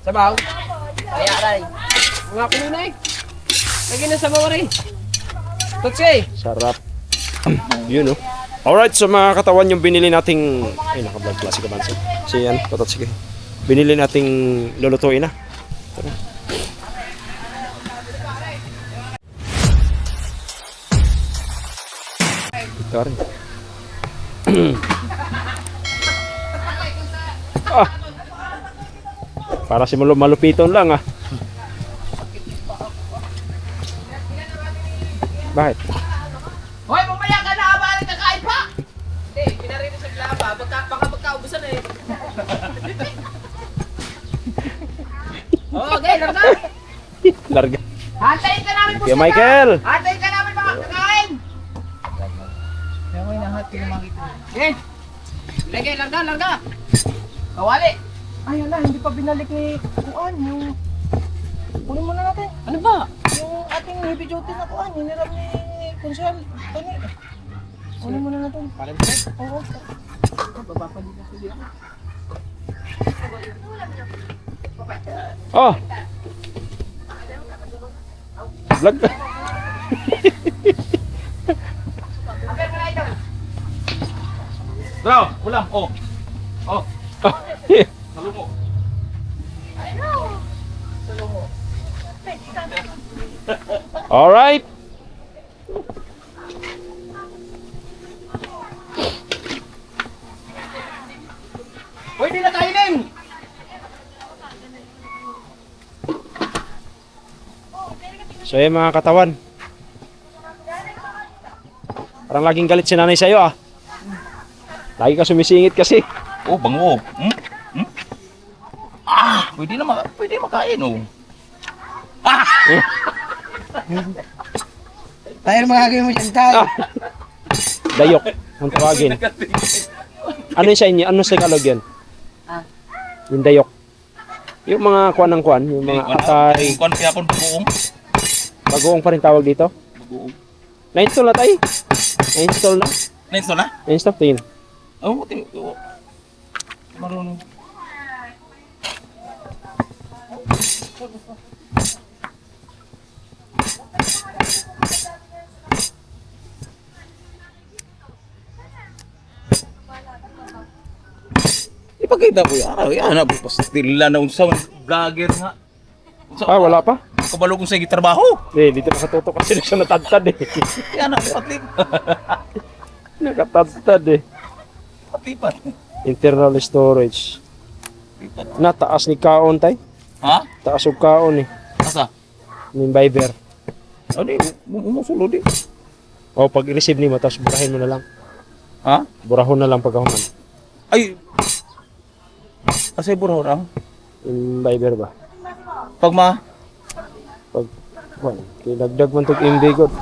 Sabaw. Kaya rin. Mga kulunay. Lagi na sabaw rin. Tutsi. Sarap. Yun oh. Alright, so mga katawan yung binili nating naka-vlog klase ka bansa. So yan, patat sige. Binili nating lulutuin na. Tara. Ito rin. Ah. Para si malupiton lang ah. Bakit? Hoy, mamaya ka na abalik na kain pa! Pinarinig sa glaba, baka magkaubusan eh. Okay, larga! Larga. Hantayin ka namin po Kuya Michael! Hantayin ka namin mga kakain! Kaya mo inahat ka naman kita. Okay! Lagay, larga! Kawali! Ay, ala, hindi pa binalik ni Kuan yung... Kunin muna natin. Ano ba? Yung ating heavy duty na Kuan, hinirap ni Kunsel. Tony. Kunin muna natin. Parang ba? Oo. Baba pa dito sa dito. Oh! Vlog. Bro, ulam. Oh. Salungo. All right. Pwede na kainin! So yan mga katawan. Parang laging galit si nanay sa'yo ah. Lagi ka sumisingit kasi. Oh, bango. Pwede makain oh. Tayo magagawin mo dyan tayo. Dayok. Ang tawagin. Ano yung sa inyo? Ano sa Tagalog yan? Yung dayok. Yung mga kuan ng kuan. Yung mga akay. Kuan kaya pon buong. Bagoong pa rin tawag dito. Buong. Na-install na tayo. Na-install na. Next na? Na-install tingin. Oh, marunong. Ipakita ko yan. Pastila na unsa vlogger nga. Ah, wala pa? Kabalo kong sa trabaho. Dito nakatutok kasi siya natadtad eh. Yan ang patlip. Nakatadtad eh. Patlipan. Internal storage. Nataas ni kaon tay. Ha? Taas og kaon eh. Asa? Ni Viber. Ano umusulod eh. O pag i-receive nimo tapos burahin mo na lang. Ha? Burahon na lang pagkahuman. Ay. Asay buraw ra. Yung Viber ba? Pag Pag kuan, kay dagdag man tog MB god.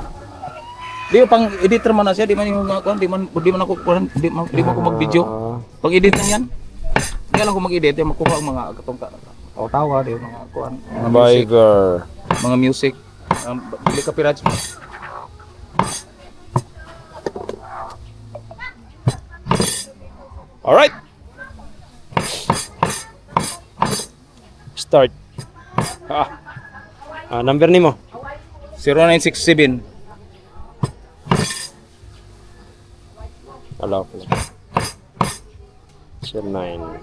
di pang editor man na siya, di man yung mga kuan, di man ako mag-video. Pag edit lang yan. Di lang ko mag-edit, yung makuha ang mga katong tawa di mga kuan. Mga music. Viber. Mga music. Bili ka pirates mo. Alright. Start. Number nimo. 0967 Allow ko lang. 09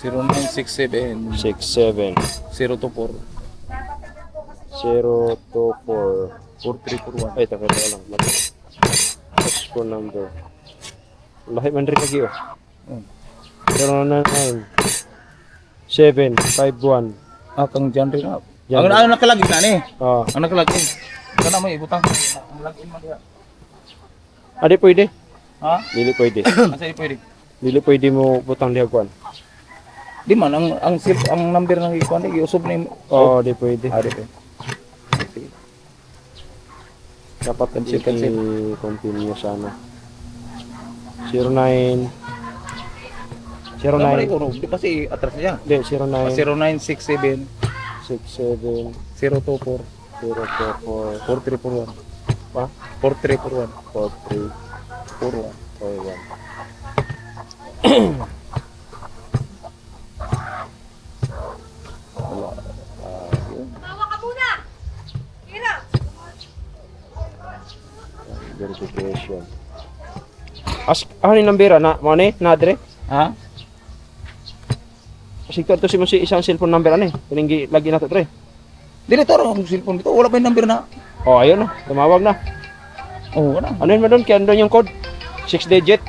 0967 67 024 024 4341. ay taka lang. Text phone number. Lahi man rin lagi oh. 099 751 Kang genre na. Genre. Ang nakalagin na ni. Ah, Ang nakalagin. Kana mo ibutang. Ang lagin mo diha. adi pwede. Ha? Dili pwede. Asa pwede? Dili pwede mo butang diagwan. Di man ang number ng ikuan ni giusob ni. Oh, di pwede. Ari eh. Dapat Cancel. i-continue sana. 09 Ano 09 ko di kasi atras niya. Hindi, 09 0967 67 024 044 4341. pa 4341. 43 41. 41. Tawa ka muna! Hira! Verification. Ano yung nambira na mo ni nadre? Ha? Kasi to si mo si isang cellphone number ani. Tininggi lagi na to tre. Dili to ang cellphone dito. Wala pa yung number na. Oh, ayun na. Tumawag na. Oh, wala. Ano yun mo doon? Kaya doon yung code? 6 digit.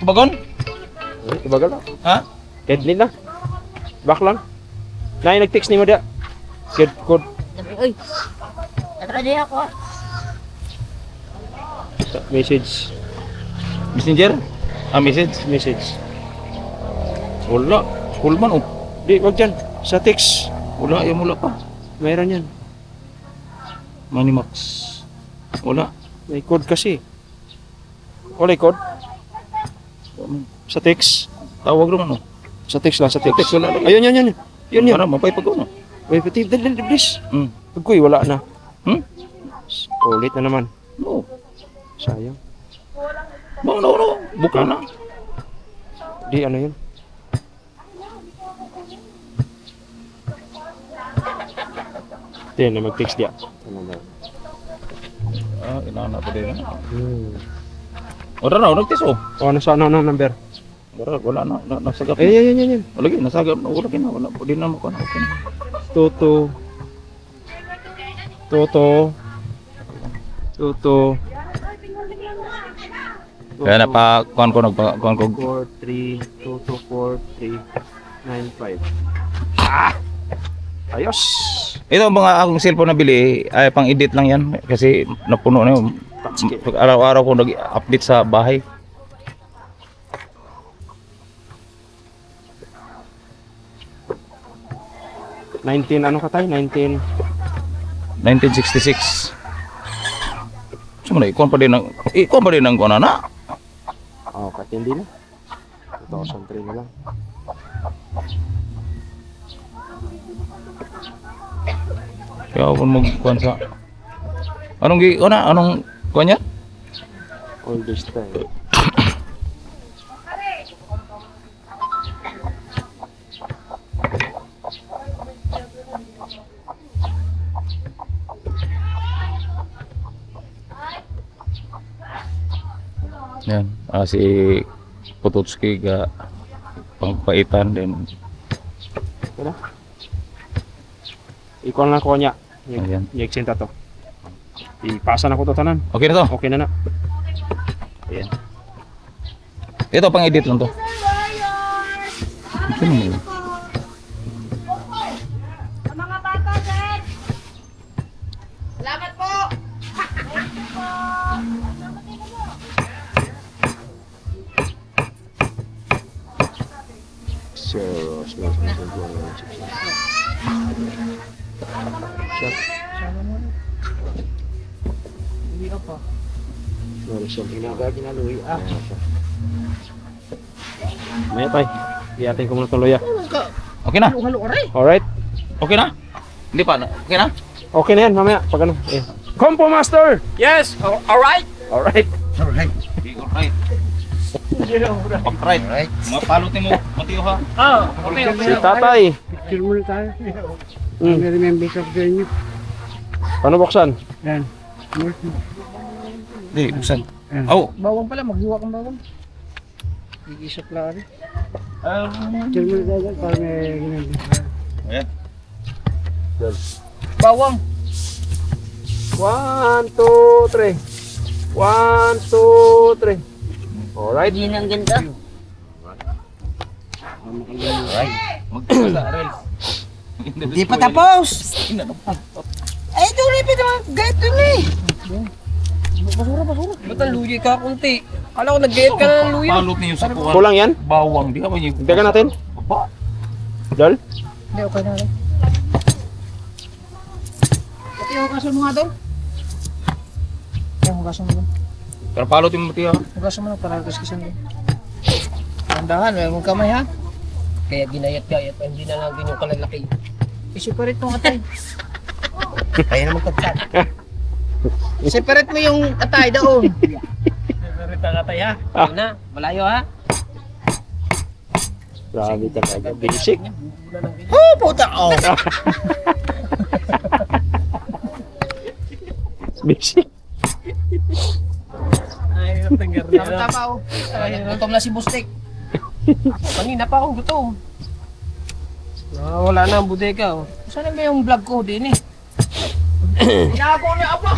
Bagon? Ibagal na. Ha? Deadly na. Back lang. Na nag-text ni mo dia. Code. Sabi, uy! Natradi ako ah. Message. Messenger? Message? Message. Wala. Cool man oh. Di, wag dyan. Sa text. Wala, yung wala pa. Mayroon yan. Manimax. Wala. May code kasi. Wala yung code. Sa text. Tawag naman oh. Sa text lang, sa text. Text, wala lang. Ayun, yun. Yun. Para mapay pag ano. Wait, pati, dali, please. Hmm. Pagkoy, wala na. Hmm? Ulit na naman. Oo. Sayang. No. Buka na. Di, ano yun? Di, na mag-text dia. Ano na? Inaana pa din. Hmm. Wala na, nagtis oh. O, ano sa ano ng number? Wala na, nasagap. Yan. Lagi, nasagap na. Wala na, wala. Di na mo ka na. Okay na. Toto. Kaya na pa, kuhan ko, kuhan ko. 43224395. Ayos. Ito ang mga akong cellphone na bili, ay pang edit lang yan. Kasi napuno na yun. Araw-araw ko nag-update sa bahay. Ano ka tayo? 1966. So man, ikuan pa din ang kuan na. Oh, katindi na. 2003 na lang. Kaya ako mag-kuan sa anong kuan niya? All this time. Yan, si Potocki ga pangpaitan din. Wala. Ikaw lang ko niya. Ayan. I-exenta to. Ipasa na ko to tanan. Okay na to. Okay na na. Ayan. Ito pang edit lang to. Sino mo yun? Sa mga bata, sir! Salamat po! Zero. Hindi ka pa. Ginaluwi. Maya tay. Iyatin ko muna itong luya. Okay na? Halo ka rin. Alright. Okay na? Hindi pa. Okay na? Okay na yan mamaya. Pag ano. Eh. Compo Master! Yes! Alright! Alright. Alright. Alright. Mga palot ni mo. Matiyo ha. Okay. Si tatay. Picture muna tayo. Mm. May remember sa inyo. Paano buksan? Yan. Hindi, buksan. Yan. Oh. Bawang pala, maghiwa kang bawang. Iisap lang rin. Picture muna tayo para may remember. Ayan. Bawang! 1, 2, 3. 1, 2, 3. Alright. Yun ang ganda. Alright. Magpapasa, Arel. Hindi pa tapos! Ay, ito rin pa naman. Gayet yun eh. Basura. Ba't ang luya ka kunti? Kala ko nag-gayet ka na ng luya. Palot niyo sa kuwan. Kulang yan? Bawang. Di ka ba niyo? Tignan natin. Apa? Dal? Hindi, okay na rin. Pati yung hugasan mo nga doon. Yung hugasan mo doon. Pero palot yung matiyo ha. Hugasan mo na para kaskisan doon. Tandahan, may mong kamay ha. Kaya ginayat-gayat, hindi na lang din yung kalalaki. I-separate mo atay. Kaya na magkagsan. I-separate mo yung atay doon. Kakatay ha. Ayun na, malayo ha. Grabe talaga. Basic. Oh, puta! Oh! Basic. Ay, tanggar na. Tama oh. Ay, gutom na si Bustek. Kanina pa akong gutom. Wala na ang bodega oh. Saan ba yung vlog ko din eh? Binago niya apa!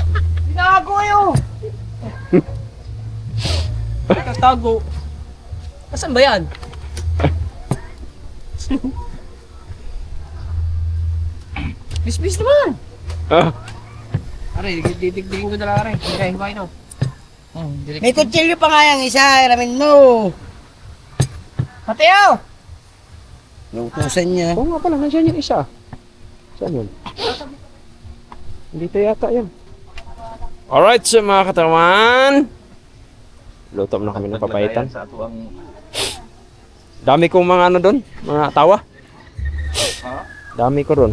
Binago yun! Tatago. Asan ba yan? Bis naman! Ah, Aray, titigtingin ko na lang aray. Okay, hiwain na. May kutsilyo pa nga yung isa, ramin mo. Mateo! Nautusan niya. oo nga pala, nandiyan yung isa. Saan yun? Dito yata yan. Alright, so mga katawan. Luto na kami ng papaitan. Sa ato ang Dami kong mga ano doon, mga tawa. ha? Dami ko ron.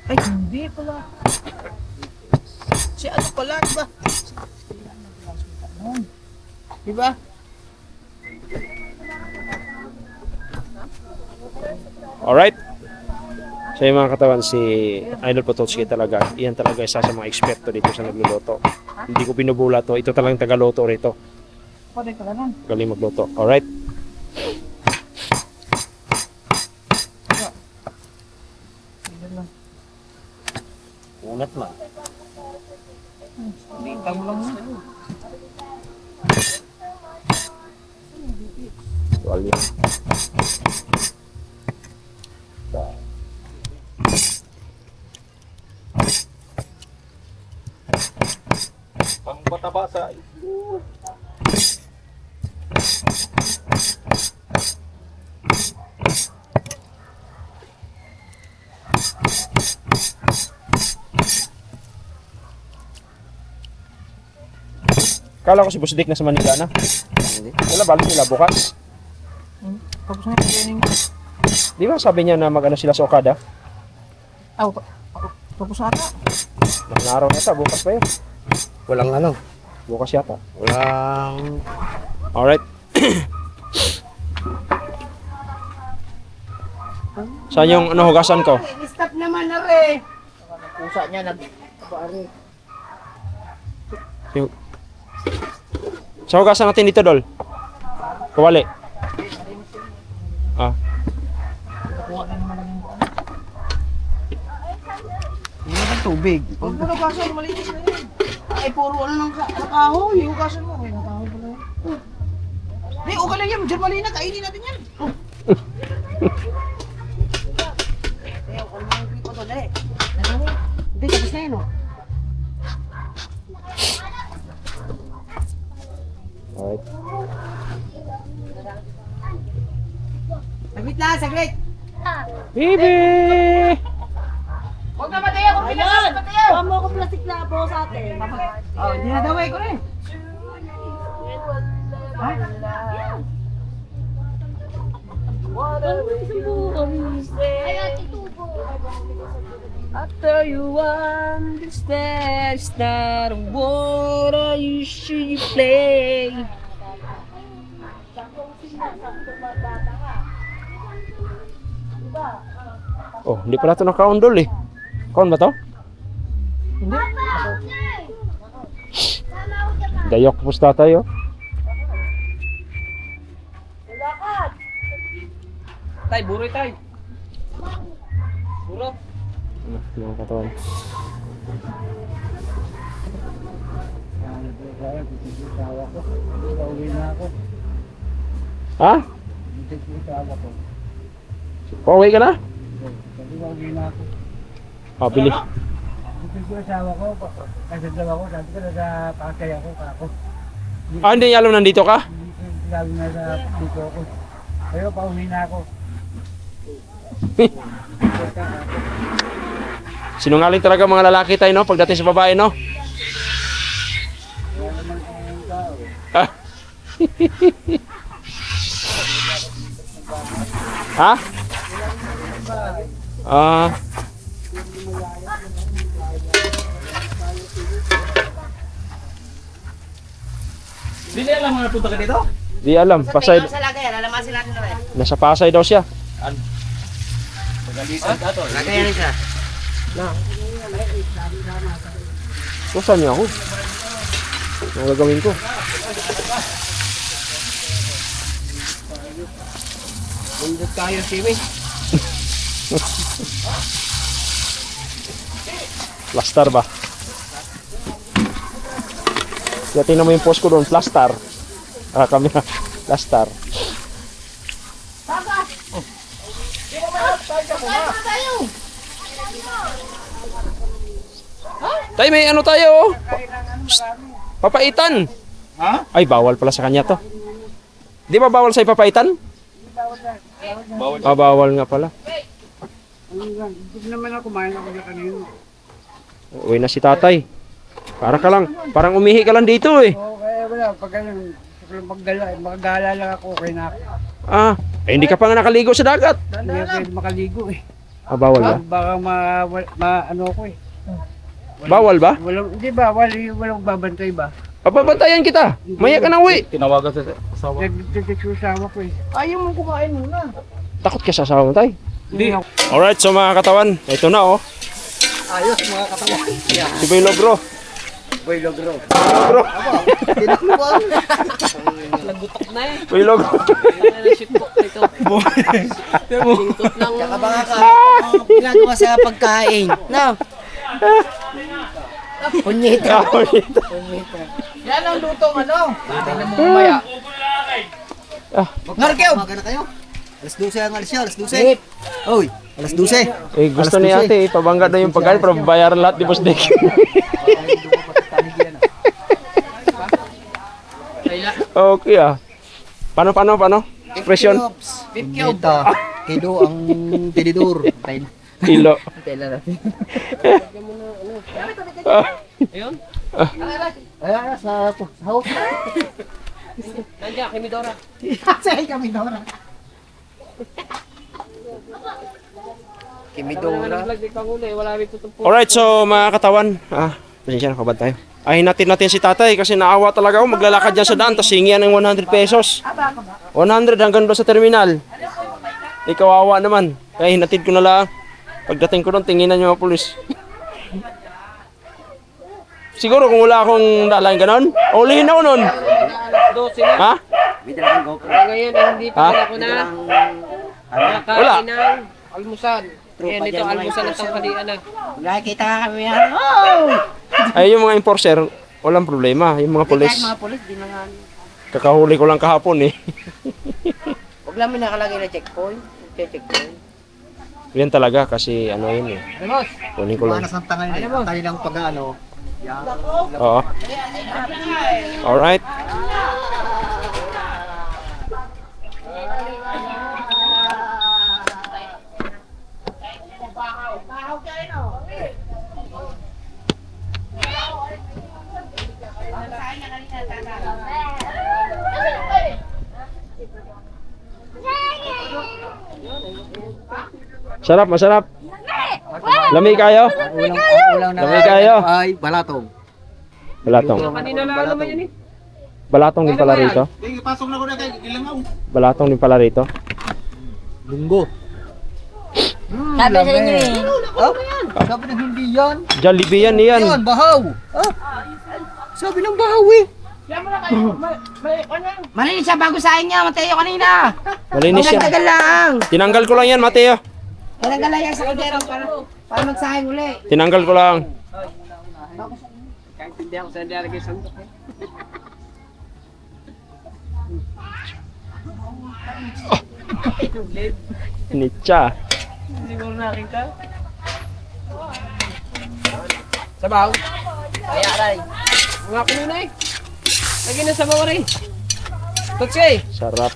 Ay, hindi pala. Si ano pala, diba? Diba? Alright. So yung mga katawan, si Idol Potocki talaga, iyan talaga isa sa mga eksperto dito sa nagluluto. Hindi ko binubula to, ito talagang tagaluto rito. Pwede ka lang. Galing magluto. Alright. Unat man. Tamo lang yun. Tuwalya. Pang pataba sa Kala ko si Boss Dick na sa Manila na. Wala, balik sila bukas. Tapos na training. Di ba sabi niya na mag-ano sila sa Okada? Aw, tapos na ata. Mga araw na yata, bukas pa yun. Walang ano. Bukas yata. Walang... Alright. Saan yung ano, hugasan ko? Stop naman na rin. Pusa niya nag... Yung... Sa hugasan natin dito, Dol. Kawali. Ah. Hindi na tubig. Huwag mo nagasan, malinis na yun. Ay, puro ano ng kahoy. Hugasan mo. Ay, nakahoy pala yun. Hindi, okay lang yan. Diyan malina. Kainin natin yan. Hindi, tapos na yun, oh. Alright. Saglit lang, saglit. Bibi! Huwag na Mateo! Huwag na Mateo! Huwag mo ako plastic na po sa atin. Oh, dinadaway ko rin. After you understand, it's not what I usually play. Oh, hindi pala ito naka-on, Dol eh. Kaon ba to? Hindi. Dayok pusta tayo. Tay, buroy tay. Buro. Mga katawan. Ha? Pauwi ka na? Ah, bili. Ah, hindi niya alam nandito ka? Pero pauwi na ako. Sinungaling talaga mga lalaki tayo, no? Pagdating sa babae, no? Ah, Ha? Ah. Hindi alam mga punta ka dito? Di alam. Pasay. Sa lagay, alamasin natin na rin. Nasa Pasay daw siya. Pagalitan ka to. Lagay yan siya. So, saan niya ako? Ano gagawin ko? Bundot tayo, Siwi. Plaster ba? Kaya tingnan mo yung post ko doon, plaster. Ah, kami na, plaster. Tay, may ano tayo? Oh. Psst, papaitan. Ha? Ay, bawal pala sa kanya to. Di ba bawal sa papaitan? Bawal. Ah, bawal nga pala. Hindi naman ako kumain ako na kanina. Uwi na si tatay. Para ka lang, parang umihi ka lang dito eh. Oo, kaya wala. Pag ganun, magagala lang ako, okay na ako. Ah, hindi ka pa nga nakaligo sa dagat. Hindi ako pwede makaligo eh. Ah, bawal ba? Baka ano ko eh. Bawal ba? Hindi ba, walang babantay ba? Papabantayan kita. Maya ka na uwi. Tinawagan sa asawa. Nagtitisama ko eh. Ayaw mo kumain muna. Takot ka sa asawa mo, tay. Hindi. Alright, so mga katawan, ito na oh. Ayos mga katawan. Si Boy Logro. Boy Logro. Logro. Lagutok na eh. Boy Logro. Shitpok ito. Tingtot lang. Tsaka baka ka. Ginagawa sa pagkain. No. Punyeta. Yan ang lutong ano. Tingnan mo mamaya. Ngarkew. Magana kayo. Alas 12 ang alis siya, alas 12. Oy, alas 12. Eh, gusto ni ate, pabangga na yung pagkain para bayaran lahat di boss Dick. Okay ah. Paano? Expression? Bipkyob. Kilo ang tinidor. Kilo. Ayun. Ayan, sa house. Nandiyan, kay Midora. Say kami Dora. Kay Midora. Alright, so mga katawan, pasensya na, kabad tayo. Ay, natin si tatay kasi naawa talaga ako. Maglalakad dyan sa daan, tapos hingihan ng 100 pesos. 100 hanggang doon sa terminal. Ikawawa naman. Kaya hinatid ko na lang. Pagdating ko doon, tinginan yung mga pulis. Siguro kung wala akong dalang ganon, ulihin ako nun. Ha? Ngayon, hindi pa ako na Wala. nakain ng almusal. Ayan, ito almusal at tanghalian na. Nakikita ka kami yan. Oh! Ay, yung mga enforcer, walang problema. Yung mga pulis, Kahit mga polis, di na nga. kakahuli ko lang kahapon eh. Huwag lang may nakalagay na checkpoint. Checkpoint. Yan talaga kasi ano yun eh. Boss, Kunin ko lang. Manas ang tangan eh. Tayo lang pag ano. Oo. Alright. Sarap, masarap. Lami kayo? Ulang Lami kayo? ay balatong. Balatong. kanina lang naman yan eh. Balatong din pala rito. Pasok na ko na kay ilangaw. Balatong din pala rito. Lunggo. Sabi sa inyo eh. Sabi na hindi yan. Jollibee yan, yan. Yan, bahaw. Sabi ng bahaw eh. Malinis siya bago sa niya, Mateo kanina. Malinis yan. Tagal lang. Tinanggal ko lang yan, Mateo. Tagal lang yan sa kaldero para magsahing uli. Tinanggal ko lang. Kahit hindi ako sa nilagay sa sandok. Nitsa. Siguro nakin ka. Sabaw. Kaya aray. Mga kanina eh. Lagi na sa bawari. Tutsi. Sarap.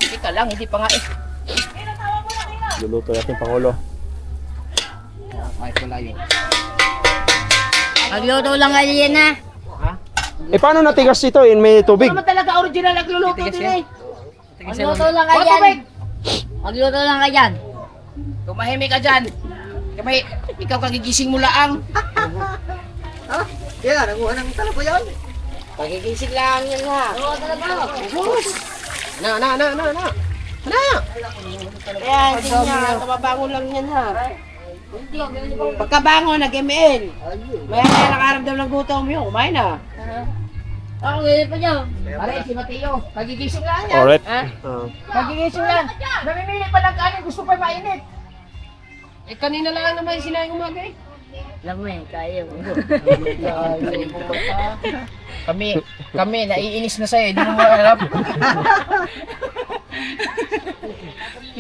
Ika lang, hindi pa nga eh. Luluto natin Pangulo. Ay, wala yun. Magluto lang kayo yan ha. Eh, paano natigas ito? May tubig. Naman talaga original nagluluto din eh. Magluto lang ka O, dyan. tubig! Magluto lang ka dyan. Tumahimik ka dyan. Kamay, ikaw kagigising mo laang. Yan, nakuha ng tala ko yan. Pagigising lang yan ha. Oo, talaga. Na. Kaya hindi niya, kababangon lang yan ha. Pagkabangon, nag-ML. Maya nakaramdam ng gutom yun, kumain na. Ako ganyan pa dyan. Pare, si Mateo, kagigising lang yan. Alright. Kagigising lang. Namimili pa ng kanin, gusto pa mainit. Eh, kanina lang naman sinayang umaga eh. Alam mo eh, kaya mo. Kami, naiinis na sa'yo, hindi mo maharap.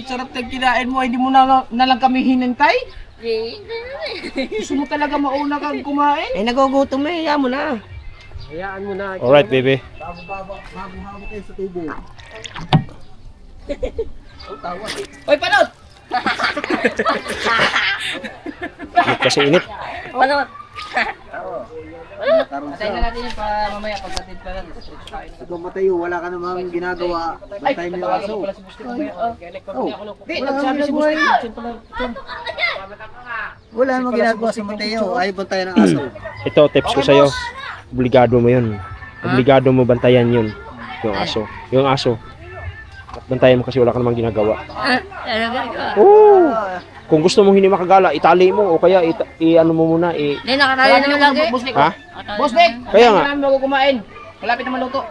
Sarap ng kinain mo, hindi mo na lang kami hinantay. Gusto mo talaga mauna kang kumain? Eh, nagugutom na, hayaan mo na. Alright, baby. Hoy, panot! Init kasi init. Paano? Patayin na natin yun pa mamaya pagkatid pa lang. Ikaw Mateo, wala ka namang ginagawa. Bantay mo yung aso. Di, nagsabi si Boss. Wala namang ginagawa sa Mateo. Ay, bantayan ng aso. Ito, tips ko sa'yo. Obligado mo yun. Obligado mo bantayan yun. Yung aso. Yung aso. At bantayan mo kasi wala ka namang ginagawa. Talaga ka. Oo. Kung gusto mong hindi makagala, itali mo o kaya i-ano mo muna Hindi, nakataya naman lagi. Boss Nick. Ha? Boss Nick! Kaya nga. Kailangan mo kumain. Malapit na maluto.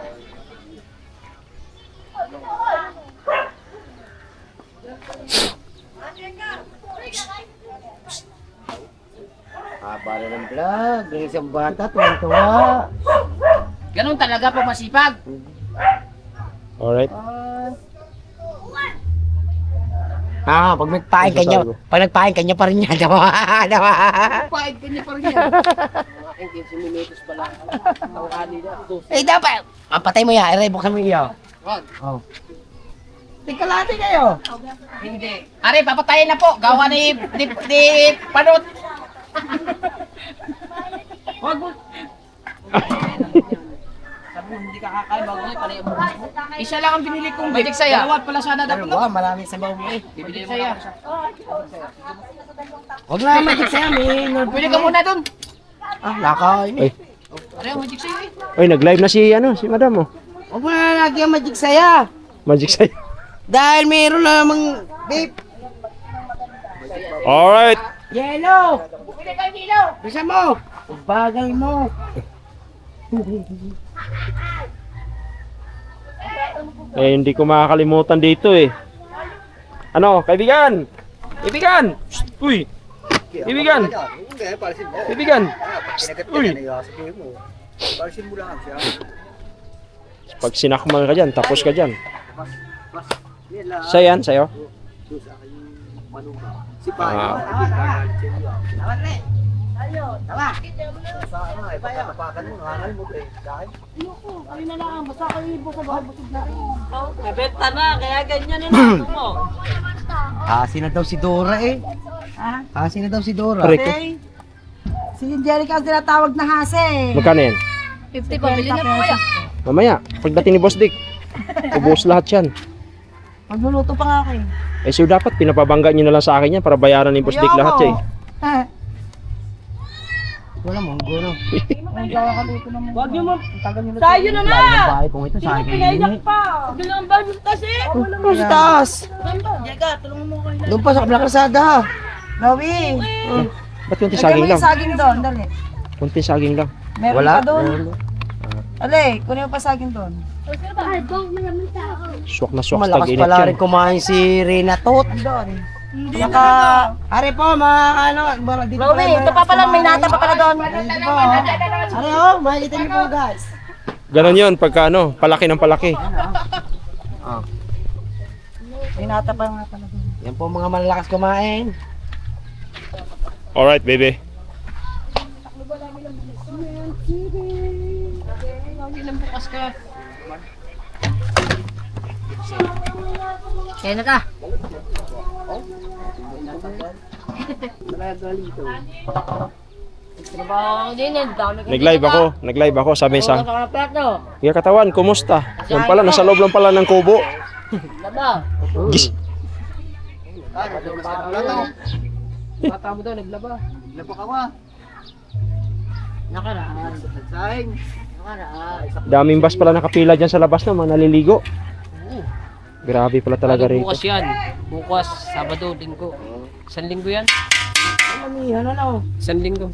Haba na ng vlog. Yung isang bata, tuwan-tuwa. Ganun talaga pag masipag. Alright. Pag nagpain kanya, pag nagpain kanya pa rin yan. Paid ka niya pa rin yan. 15 minutos pa lang. Tawali na. Eh, dapat. Patay mo yan. Buksan mo iyo. Wag. Oh. Tingkalate kayo. Hindi. Are, papatayin na po. Gawa ni Panot. Wag mo. Sabi mo, hindi ka kakain bago ngayon. Panay mo. Isa lang ang binili kong magic saya. Dalawa pala sana dapat. Wow, maraming sabaw mo eh. Bibili mo saya. Huwag na magic sa'yo, may Bili ka muna dun. lakaw Ay, Are, magic saya eh. ay nag-live na si madam oh. Huwag mo na lagi ang magic saya. Magic sa'yo. Dahil mayroon namang babe. Alright. Yellow. Bili ka yung ilaw. Bisa mo. Bagay mo. Eh, hindi ko makakalimutan dito eh. Ano, kaibigan? Kaibigan! Psst, uy! Kaibigan! Kaibigan! Psst, uy! Pag sinakmal ka dyan, tapos ka dyan. Sa yan, sa'yo? Ah, Nabenta na, kaya ganyan na mo. Hasi na daw si Dora eh. Hasi na daw si Dora. Rico. Si Angelica ang tinatawag na hase. Magkano yan? 50 pabili na po kaya. Mamaya, pagdating ni Boss Dick, ubos lahat yan. Magluluto pa nga ako eh. Eh, so dapat pinapabangga nyo na lang sa akin yan para bayaran ni Boss Dick lahat eh. Wala mo, gulo. Huwag niyo mo. Tayo na na! Bahay kung ito sa akin. Pinaiyak pa! Doon ang bago kasi! Ano sa taas? Doon pa sa kabilang kalsada. Lowy. Ba't kunti Lagyan saging mo lang? yung saging doon. Dali. Kunti saging lang. Meron Wala. pa doon. Dali, kunin mo pa saging doon. Swak na swak Malakas tag-init pala yan. rin kumain si Renatot. Doon. Naka... Are po, mga ano, dito Lowy, ito pa pala. May nata pa pala doon. Are oh, makikita niyo po guys. Ganon yun, pagka ano, palaki ng palaki. May nata pa nga pala doon. Yan po mga malalakas kumain. Alright, baby. Kaya na ka. Trabaho din eh. Nag-live ako, sabi sa, Sa plato. Kuya Katawan, kumusta? Yan pala, nasa loob lang pala ng kubo. Laba. Gis. Bata mo daw, naglaba. Labo ka ba? Nakaraan. Saing. Nakaraan. Daming bus pala nakapila dyan sa labas na, mga naliligo. Grabe pala talaga rito. Bukas yan. Bukas, Sabado, Linggo. Isang linggo yan. Ano? Isang linggo.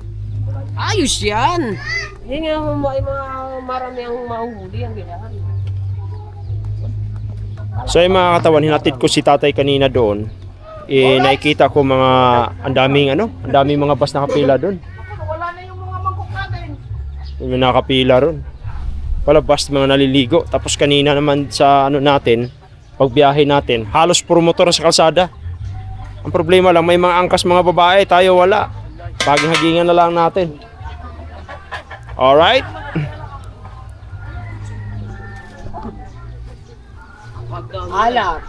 Ayos yan! Yan nga mga marami ang mahuhuli ang ginahan. So yung mga katawan, hinatid ko si tatay kanina doon. Nakikita ko mga, ang daming mga bus nakapila doon. Wala na yung mga mangkok natin. Yung nakapila ron. Pala bus mga naliligo. Tapos kanina naman sa natin, pagbiyahe natin, halos puro motor sa kalsada. Ang problema lang, may mga angkas mga babae, tayo wala. Paghagingan na lang natin. Alright? Alak.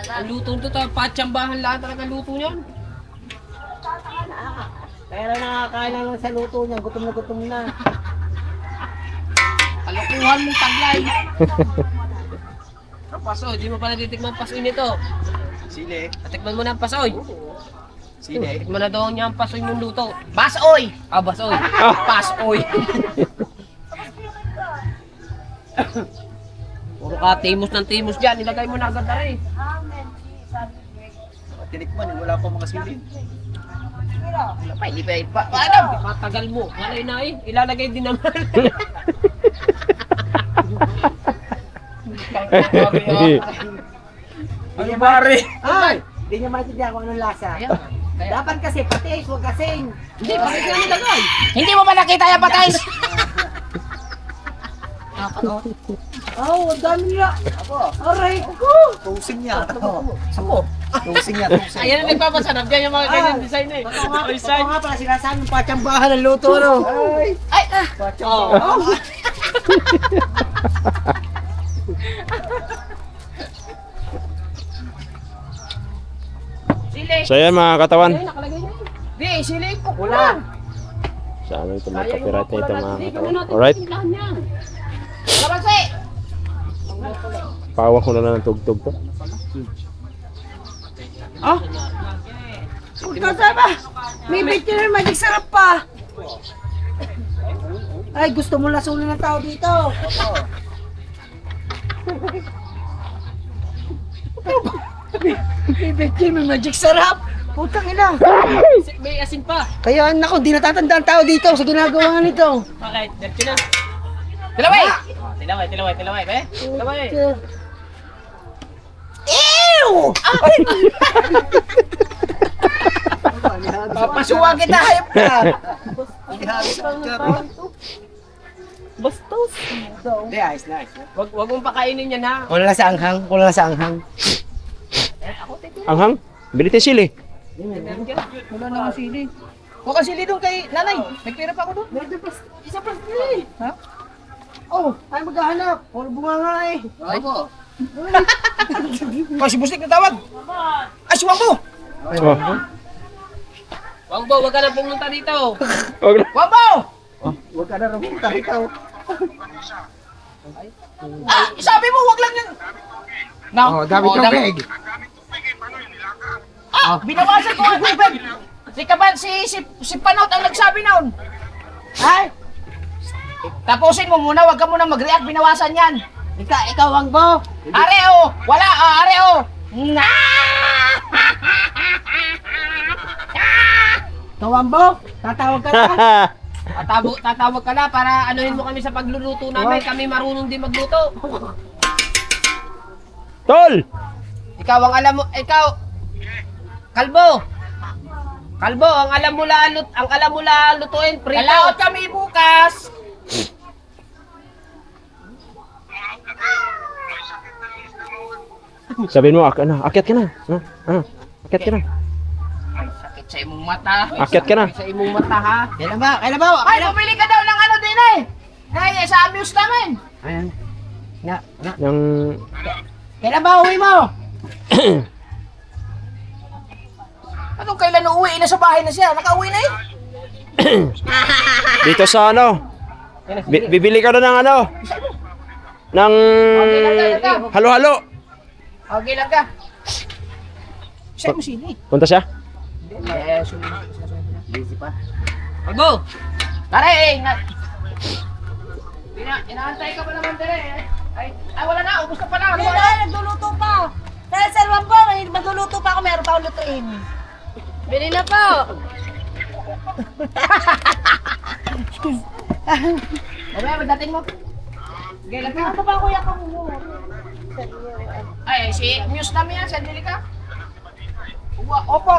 Ang luto nito, patsambahan lahat talaga ang luto niyan. Pero nakakain na lang sa luto niya. Gutom na. Kalokohan mong taglay. Ang pasoy, di mo pa natitikman ang pasoy nito. Sili. Natikman mo na ang pasoy. Sili. Tikman na daw niya ang pasoy ng luto. Basoy! Ah, basoy. Pasoy. Puro ka timos ng timos dyan. Nilagay mo na agad na rin. Tinikman, wala pa mga sili. Wala pa, hindi pa. Paano? Matagal mo. Malay na eh. Ilalagay din naman. Ano pare? Ay! Hindi niya maintindihan kung anong lasa. Dapat kasi patis, huwag kasing. Hindi, bakit ka nilagay? Hindi mo ba nakita yung patis? Oh, ang dami nila. Aray ko! Tusing niya. Sako. Tusing niya, tusing. Ayan ang nagpapasarap dyan yung mga ganyan design eh. Ito nga pala sinasabi ng patsambahan ng luto, no? Ay! Patsambahan. Sili. So yan mga katawan. Nakalagay niya. Di, sili ko. Wala. Sana ito mga copyright na ito mga katawan. Alright? Kabansi! Pawak ko na lang ng tugtog to. Kasama! May bit yun, magic sarap pa! Ay, gusto mo lasunin ng tao dito! May bit yun, may magic sarap! Putang ina! May asin pa. Kaya nako, di natatanda ang tao dito sa ginagawa nito! Bakit? Diretso na. Tilaway! Tilaway. Tilaway. Ew! Papasuwa kita, hayop ka! Bastos. Hindi, ayos na. Wag mong pakainin yan ha. Wala sa anghang, Anghang? Bilitin sili. Wala na sili. Huwag kang sili doon kay nanay. Nagpira pa ako doon. Isa pa sili. Ha? Oh, tayo maghahanap. Puro bunga nga eh. Opo. Kasi busik na tawag. Ay, suwang mo! Oh. Wangbo, wag ka na pumunta dito. Wag na. Suwang mo! Huwag ka na rin pumunta rito. Sabi mo, huwag lang yan. Dami tubig. Binawasan ko ang tubig. Si Panot ang nagsabi noon. Ay! Tapusin mo muna, huwag ka muna mag-react, binawasan yan. Ikaw ang bo. Areo! Wala! Areo! Tawambo, tatawag ka na. Tatawag ka na para anuhin mo kami sa pagluluto namin. Kami marunong din magluto. Tol! Ikaw ang alam mo, Kalbo, ang alam mo lang lutuin, prito. Kalaot kami bukas. Sabihin mo, akyat ka na. Akyat ka na. Ay, sakit sa imong mata. Akyat ka na. Sakit sa imong mata ha. Kailan ba? Ay, bumili ka daw ng ano din eh. Ay, sa amuse namin. Ayan. Yung... Kailan ba uwi mo? Anong kailan uuwi na sa bahay na siya? Nakauwi na eh. Dito sa ano? Bibili ka na ng ano? Ng halo-halo. Okay lang ka. Siya mo sili. Punta siya? Eh, suli. Busy pa. Albo! Tare, inaantay ka pa naman, Tare. Ay, wala na. Ubus ka pa na. Ano Hindi ba? na, nagluluto pa. Dahil sa Rambo, magluluto pa ako, meron pa akong lutuin. Bili na po. Mamaya, magdating mo. Okay lang ka. Ano ba kuya ka mo? Ay, si Muse namin yan. Sandili ka. Opo.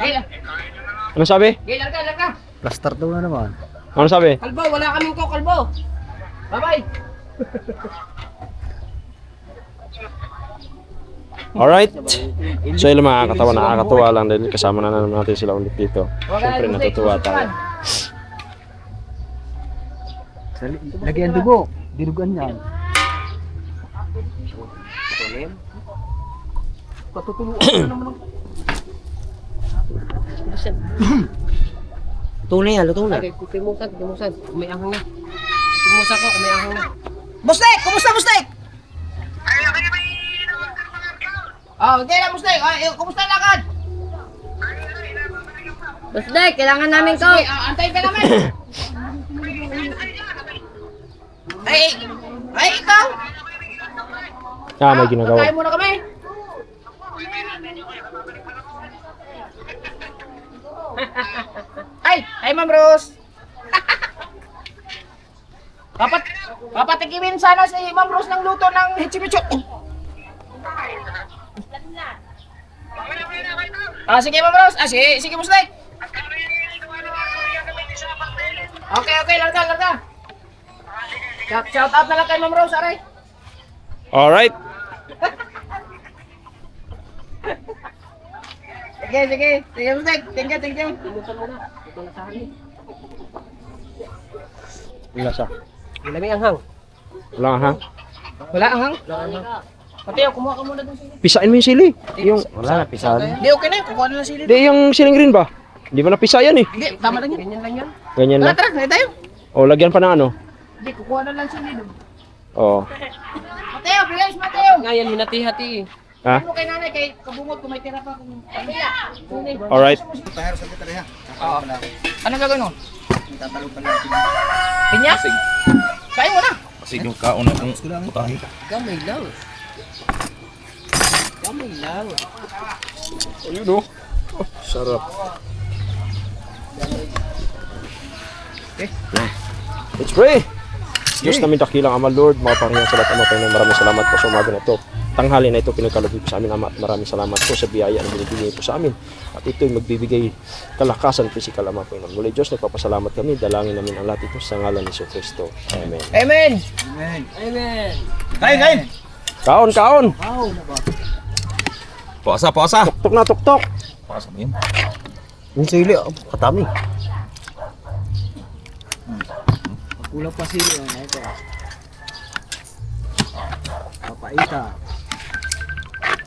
Gila. Ano sabi? Gila ka. Plaster daw na naman. Ano sabi? Kalbo, wala kaming ko, kalbo. Bye-bye. Alright. So yun mga katawan, nakakatuwa lang dahil kasama na naman natin sila ulit dito. Siyempre natutuwa tayo. Lagyan dugo. Dinugan yan. Luto na yan, luto na. Timusan. Umiahang na. Timusan ko, umiahang na. Bustek! Kumusta, Bustek? Oh, okay lang, Bustek. Kumusta ang lakad? Busday, kailangan namin ko. Sige, antayin ka namin. Ay, ikaw? May ginagawa. Kain muna kami. Ay, Ma'am Rose. Papatikimin sana si Ma'am Rose ng luto ng Hichimicho. Sige Ma'am Rose. Sige Musday. Okay, larga. Shout out na lang kay Ma'am Rose, aray. Alright. Sige, Musday. Thank you. Wala siya. Wala may anghang. Wala ha? Wala ang hang. Pati kumuha ka muna dun sili. Pisain mo yung sili. Yung, Wala na, pisahan. Hindi, okay na yun. Kukuha na lang sili. di yung siling green ba? Hindi ba napisa yan eh? Hindi, tama lang yan. Ganyan lang yan. Ganyan lang. Tara, na tayo. O, lagyan pa ng ano? Hindi, kukuha na lang sili dun. Oo. Mateo, bilis Mateo. Ngayon, hinati-hati eh. Ha? Ano kay nanay, kay kabungot kung may tira pa kung... Alright. Anong gagawin mo? Pinya? Kain mo na. Kasi yung kauna kong putahe. Gamay lang. Ayun o. Sarap. Let's pray. Diyos namin dakilang Ama Lord, mga Panginoon sa lahat ano maraming salamat po sa umaga na ito. Tanghali na ito pinagkaloob po sa amin Ama at maraming salamat po sa biyaya na binibigay po sa amin. At ito'y magbibigay kalakasan physical Ama Panginoon. Muli Diyos, nagpapasalamat kami. Dalangin namin ang lahat ito sa ngalan ni Yesu Cristo. Amen. Amen. Amen. Kain! Kaon! Puasa! Tuktok na tuktok! Puasa mo yun. Yung sili, katami. Kulang pa sili. Ito. Papaita.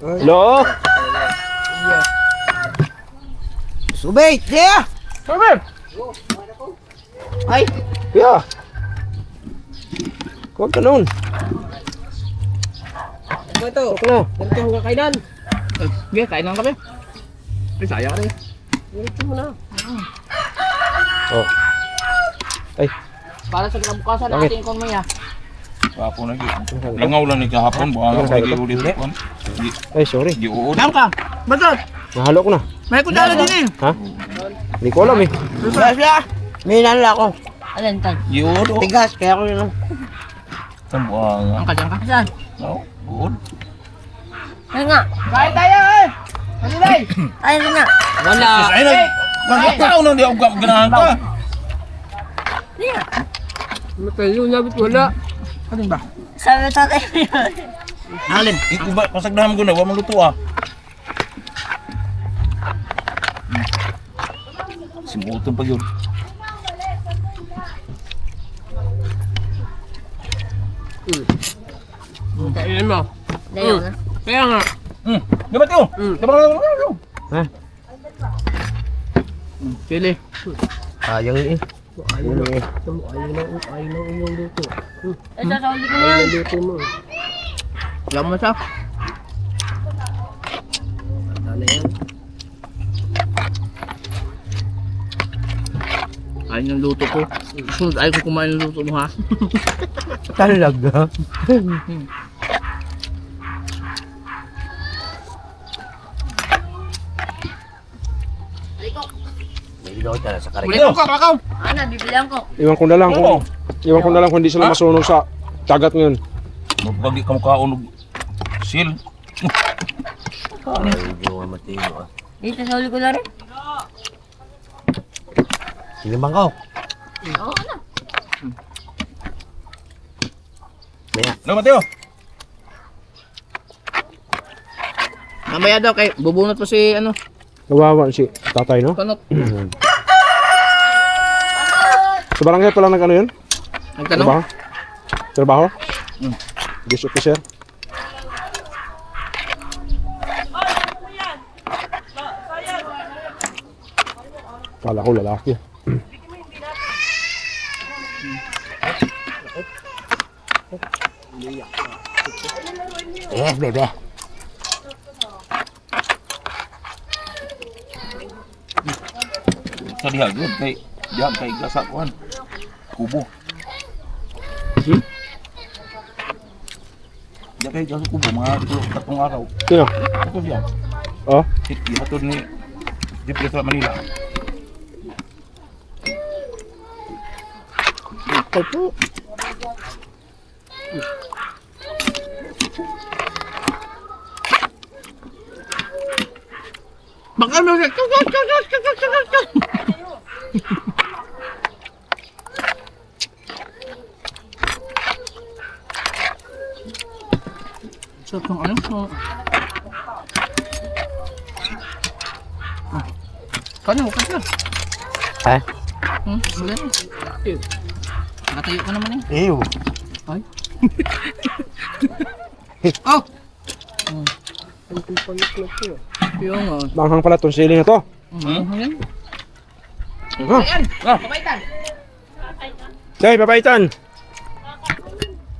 Hello? Subay! Diya! Ay, Kuya! Huwag ka nun. Ano ito? Tok na. Ganito ang kakainan. sige, kain lang kami. Ay, sayang ka rin. Ganito mo na. Oh. Ay, Para sa kinabukasan Bakit? natin kung maya. Kahapon lagi. Langaw lang ni kahapon. Baka nga lagi ulit. ay sorry. Di uod. Dam ka. Batot. Nahalo ko na. May kudala din eh. Ha? Hindi ko alam eh. May nalala ko. Alin tan? Di uod. Tigas, kaya ko yun. Tambuang. Ang kajang ka. Saan? No, uod. Ay nga. Kain tayo eh. Halilay. Ay nga. Wala. Ay, nagkakaw na di ako ganahan ka. Matayo na bit wala. Ano ba? Sabi tatay. Alin? Ito ba, pasagdahan ko na, huwag maluto ah. Simutan pa yun. Kainin mo. Dayo na. Kaya nga. Dapat yun. Ha? Chili. Sayang eh. Ayaw na yung luto. Eh, sasawali ko Ayaw na. na luto mo. Alam mo siya? Ano yan? Ayaw ng luto ko. Sunod ayaw ko kumain ng luto mo ha. Talaga. May ilaw ka sa karik. Ulit ko, Rakaw. Ano, bibilang ko. Iwan ko na lang kung hindi sila masunog sa dagat ngayon. Magbagi ka mukha unog sil. Medyo matino ah. Dito, sasawali ko na rin. Sige bangkaw. Oo, ano. No, Mateo. Mamaya daw kay bubunot pa si ano, Kawawa si tatay, no? Panot. Sa barangay pala nag ano yun? Nagtanong. Trabaho? Trabaho? Police officer? Kala ko lalaki. Yes, bebe. Sa diha gyud kay gasa kuan. Kubo. Diha kay gasa kubo mga tatong araw. Sino? Ito siya. Oh? Ihatod ni Jeep sa Manila. Baka mo siya. So, kung ano so. Kano ka siya? Ha? Wala na. Nakatayo ka naman eh. Ew. Oh! Ang panik na po. Yung Manghang pala itong siling na to. Ayan. Oh. Ayan! Pabaitan! Say, papaitan!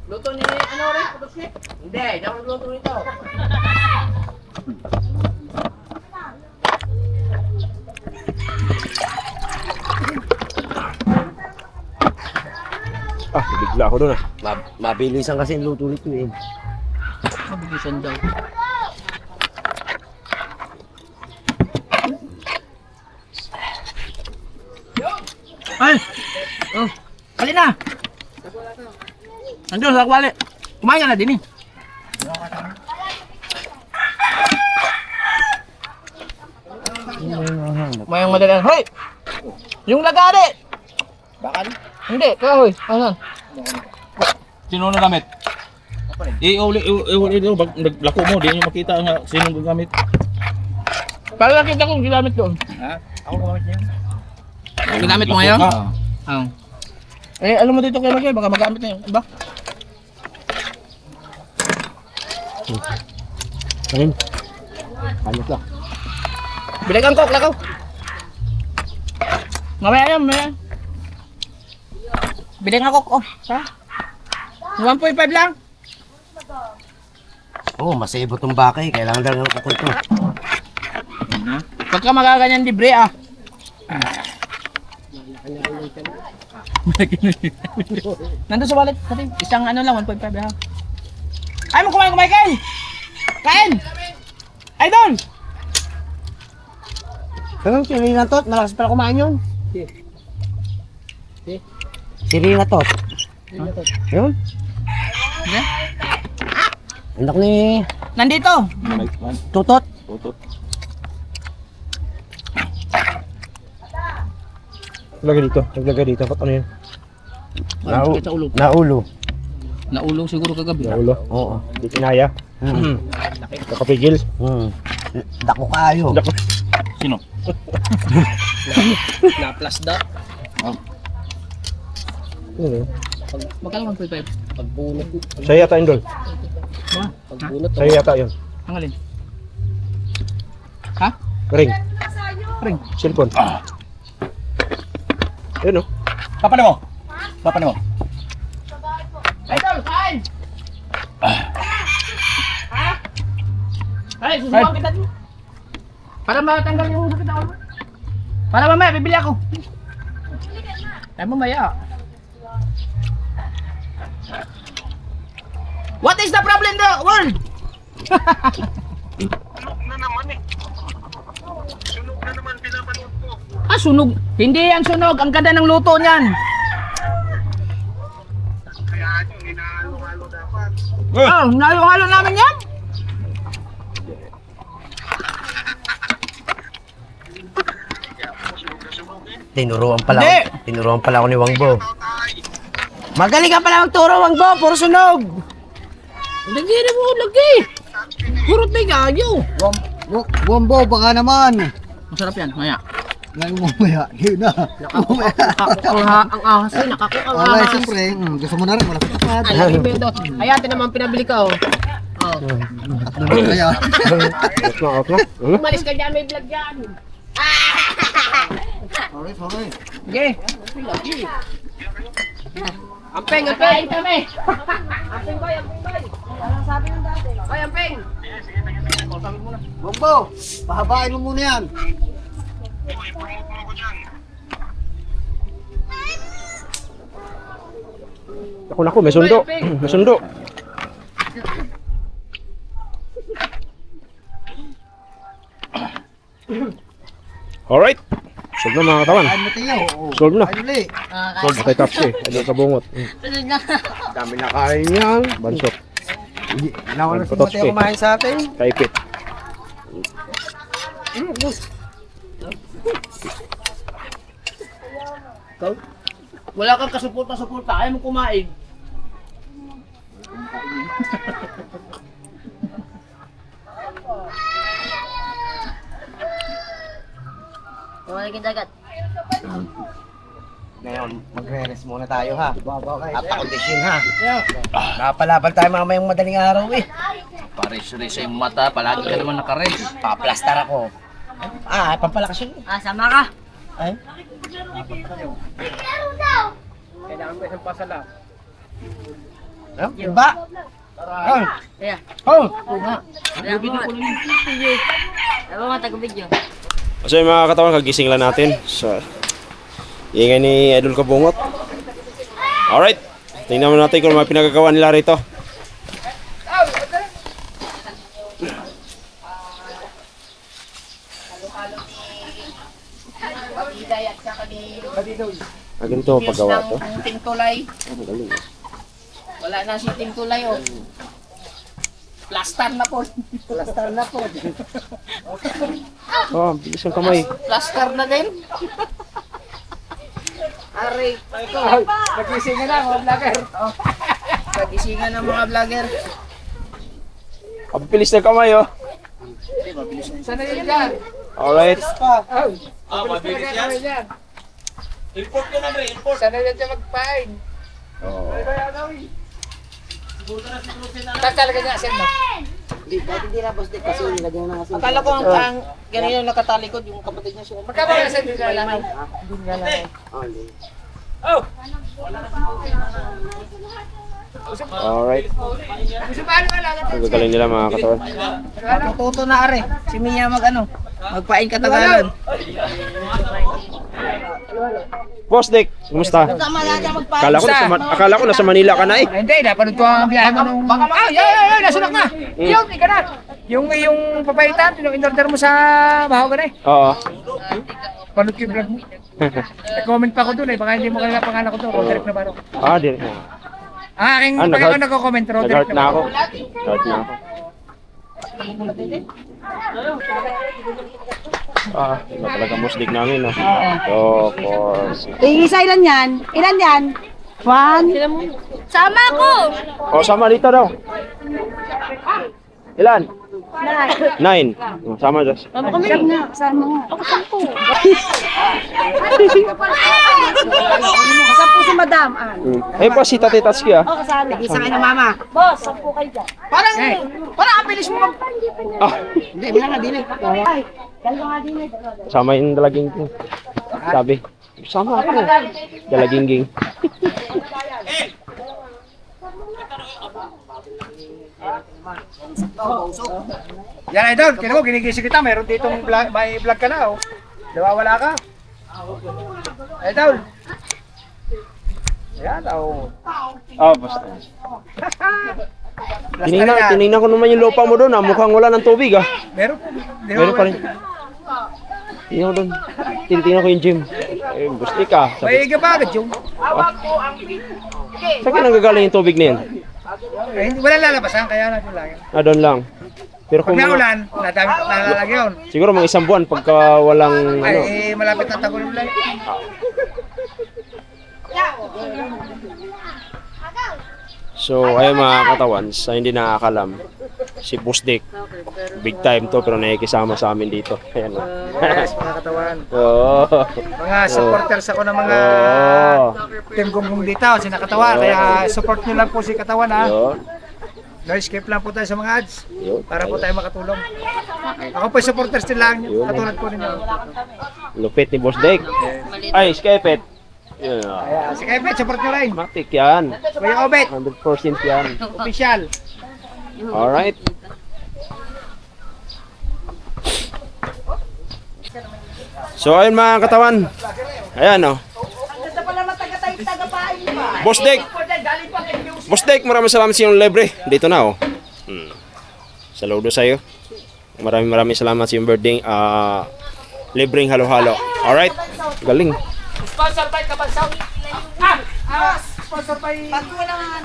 Luto ni ano rin? Putos ni? Hindi, hindi ako nagluto nito. Ah, bigla ako doon ah. Mabilisan kasi yung luto nito eh. Mabilisan daw. Ay! Oh, kali na! Nandiyon sa kwali. Kumain ka na din eh. Mayang madalang. Hoy! Yung lagari! Bakal? Hindi, kahoy. Asan? Sino na gamit? Uli naglako mo, di nyo makita nga sino gagamit. Para nakita ko ginamit doon. Ha? Ako gamit niya. Ginamit mo ngayon? Oo. Eh, alam mo dito kay Magay, baka magamit na yun. Ba? Ayun. Ayos lang. Bilagan ko, lakaw. Mamaya yan, mamaya. Bilagan ko, oh. Ha? 1.5 lang. Oh, masebo tong bakay. Kailangan lang ng kuko ito. Pagka magaganyan libre, ah. Nandun sa wallet, pati. Isang ano lang, 1.5 lang. Ay mo kumain, kain! Kain! Idol! Pero sili na to, malakas pala kumain yun. Sili na to. Yun? Hindi? Anak ni Nandito! Tutot. Tutot. Lagay dito. Naglagay dito. Ba't ano yun? Ay, sa ulo. Naulo. Naulong siguro kagabi. Naulo. Oo. Hindi kinaya. Nakapigil. Dako kayo. Sino? Na-plus da. Ano? Magkano 1.5? Pagbunot. Sa'yo yata yun, Dol. Pagbunot. Sa'yo yata yun. Ang alin? Ha? Ring. Ring. Cellphone. Yun, oh. Papan mo. Papan mo. Idol, kain! Ay, susubukan kita dito. Para matanggal yung sakit ako. Para mamaya, bibili ako. Ay, mamaya. What is the problem in the world? Ah, sunog. Hindi yan sunog. Ang ganda ng luto niyan. Oh, nalo-halo namin yan. Tinuruan pala Hindi. ako. Tinuruan pala ako ni Wangbo. Magaling ka pala magturo, Wangbo. Puro sunog. Lagi na mo, lagi. Puro tigayo. Wangbo, baka naman. Masarap yan, maya. Ngayon mamaya, hindi na. Ang ahas eh, nakakukang Okay, ahas. siyempre. Gusto mo na rin, malapit na pa. Alagi ba ito? Ayan, naman pinabili ka oh. Oh. Naman kaya. Off na. Umalis ka dyan, may vlog yan. Sorry, sorry. Sige. Ampeng, ampeng. Kain kami. Ampeng boy, ampeng boy. Ay, ampeng. Wangbo, pahabain mo muna yan. Naku, may sundo. May sundo. Alright. Solve na mga katawan. Kain mo tiyo. Solve na. Kain ulit. Solve na kay Tapsi. Ano sa bungot. Dami na kain yan. Bansot. Nawan na si Pototski. Mateo kumain sa atin. Kaipit. Wala kang kasuporta-suporta. Ayaw mo kumain. Wala kang dagat. Ngayon, magre-rest muna tayo ha. Papakondisyon ha. Napalaban tayo mamayang madaling araw eh. Pares-res sa yung mata. Palagi ka naman nakares. Paplastar ako. Ah, pampalakas yun. Ah, sama ka. Ay, Kailangan mo isang pasala. iba. Oh, Kaya. oh. Kaya mo. Ano nga taga-video? So yung mga katawan, kagising lang natin sa ingay ni Idol Kabungot. Alright, tingnan mo natin kung ano mga pinagagawa nila rito. Ganito paggawa to. Tingtulay. Wala na si Tingtulay oh. Plaster na po. Plaster na po. Oh, bilis ang kamay. Plaster na din. Aray. Nagisingan na mga vlogger. Oh. Nagisingan ng mga vlogger. Ang bilis ng kamay oh. Sana yun dyan. Alright. Mabilis yan. Import ko na rin, import. Sana yan dyan magpain. Tatalaga niya, sir, no? Hindi na boss, kasi nilagyan na kasi. Akala ko ang ganyan yung nakatalikod, yung kapatid niya siya. Magkaba na, sir, din nga lang. Din nga lang. Oh! Alright. Gusto ba ano lang? Ang gagaling nila mga katawan. Tuto na are. Si Mia magpain katagalan. Boss Dick, kumusta? Tama natin magpain. Akala ko nasa Manila ka na eh. Hindi, napanood ko ang biyahe mo nung... Baka ay, nasunak na! Yun, ika na! Yung papaitan, yung in-order mo sa bahaw ka na eh. Oo. Panood ko yung vlog mo. Nag-comment pa ako doon eh, baka hindi mo kaya pangalan ko doon, Roderick Navarro. Ah, di. Aking nag-heart- nagko-comment, Roderick Nag-heart na ako. Navarro. Heart na ako. Ah, iba talaga musdik namin, no? So, Isa ilan yan? Ilan yan? 1. Sama ko! oh, sama dito daw. Ilan? 9. Sama dyan. Sama kami. Sama. Ako 10. 10 si madam. madam. Ayun po si Tate Tatsuki ah. Oh, kasali. Isa kayo ng mama. Boss, 10 kayo dyan. Parang ang bilis mo mag... Ah, Hindi, wala na, dili. Ay, dalawa nga din eh. sama yung dalaging king. Sabi, sama ako. Dalaging king. Yan idol, kaya mo ginigising kita, meron ditong may vlog ka na oh. Nawawala ka. Idol. Yan oh. Oh, basta. Tinignan ko naman yung lupa mo doon ah. Mukhang wala ng tubig ah. Meron. Meron pa rin. Tingnan ko doon. Tinitingnan ko yung gym. Eh, gusto ka. May iga ba agad yung? Saan ka nanggagaling yung tubig na yan? Eh, wala lalabasan, kaya natin lang. Ah, doon lang. Pero Pag kung mga, naulan, nalalag yun. siguro mga isang buwan pagka walang ano. Ay, malapit na tagulong lang. So, ayun mga katawan, sa hindi nakakalam, si Boss Dick, big time to pero nakikisama sa amin dito. Ayan o. Yes, mga katawan. Oo. Mga supporters ako ng mga Oo. team gunggong dito, si Nakatawan. Kaya support nyo lang po si Katawan ha. Yun. No escape lang po tayo sa mga ads. Yun. Para po tayo makatulong. Ako po supporters din lang, katulad po ninyo. Lupit ni Boss Dick. Ay, Skepet. Yun. Kaya si Kevin, support nyo rin. Matik yan. Kuya Obet, 100% yan. official. Alright. So ayun mga katawan. Ayan o. Boss Dick. Boss Dick, maraming salamat sa iyong libre. Dito na o. Saludo sa iyo. Maraming salamat sa iyong birthday. Libreng halo-halo. Alright. Galing. Sponsor by Kabansaw. Sponsor by...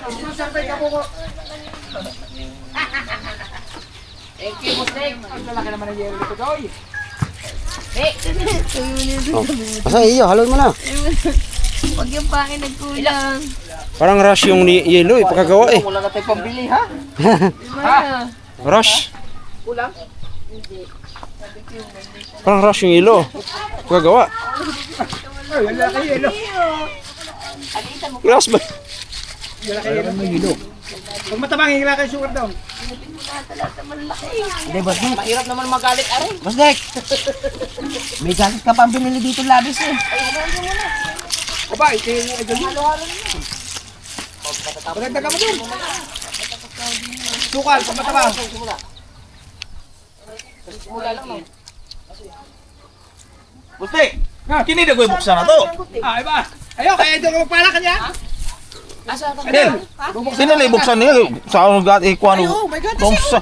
Sponsor by Kabuko. Thank you, Boss Dick. Ang lalaki naman ng yero dito, Joy. Asa iyo, halon mo na. Huwag yung pangin nagkulang. Parang rush yung yelo eh. Pagkagawa eh. Wala na tayong pambili, ha? Rush. Parang rush yung yelo. Pagkagawa. Ay, ang lalaki yelo. Grass ba? Pag matabang, hingila kayo sugar down. Hindi, Boss Dick. Mahirap naman magalit, aray. Boss Dick. May galit ka pang binili dito labis eh. O ba, ito yung idol mo. Maganda ka mo dun. Sukal, pag matabang. Boss Dick, kini na ko ibuksan na to. Ah, iba. Ayaw, kaya idol ka magpala kanya. Adel, sino na ibuksan niya? Sa ano gat ikuan? Oh my God, Tongsa.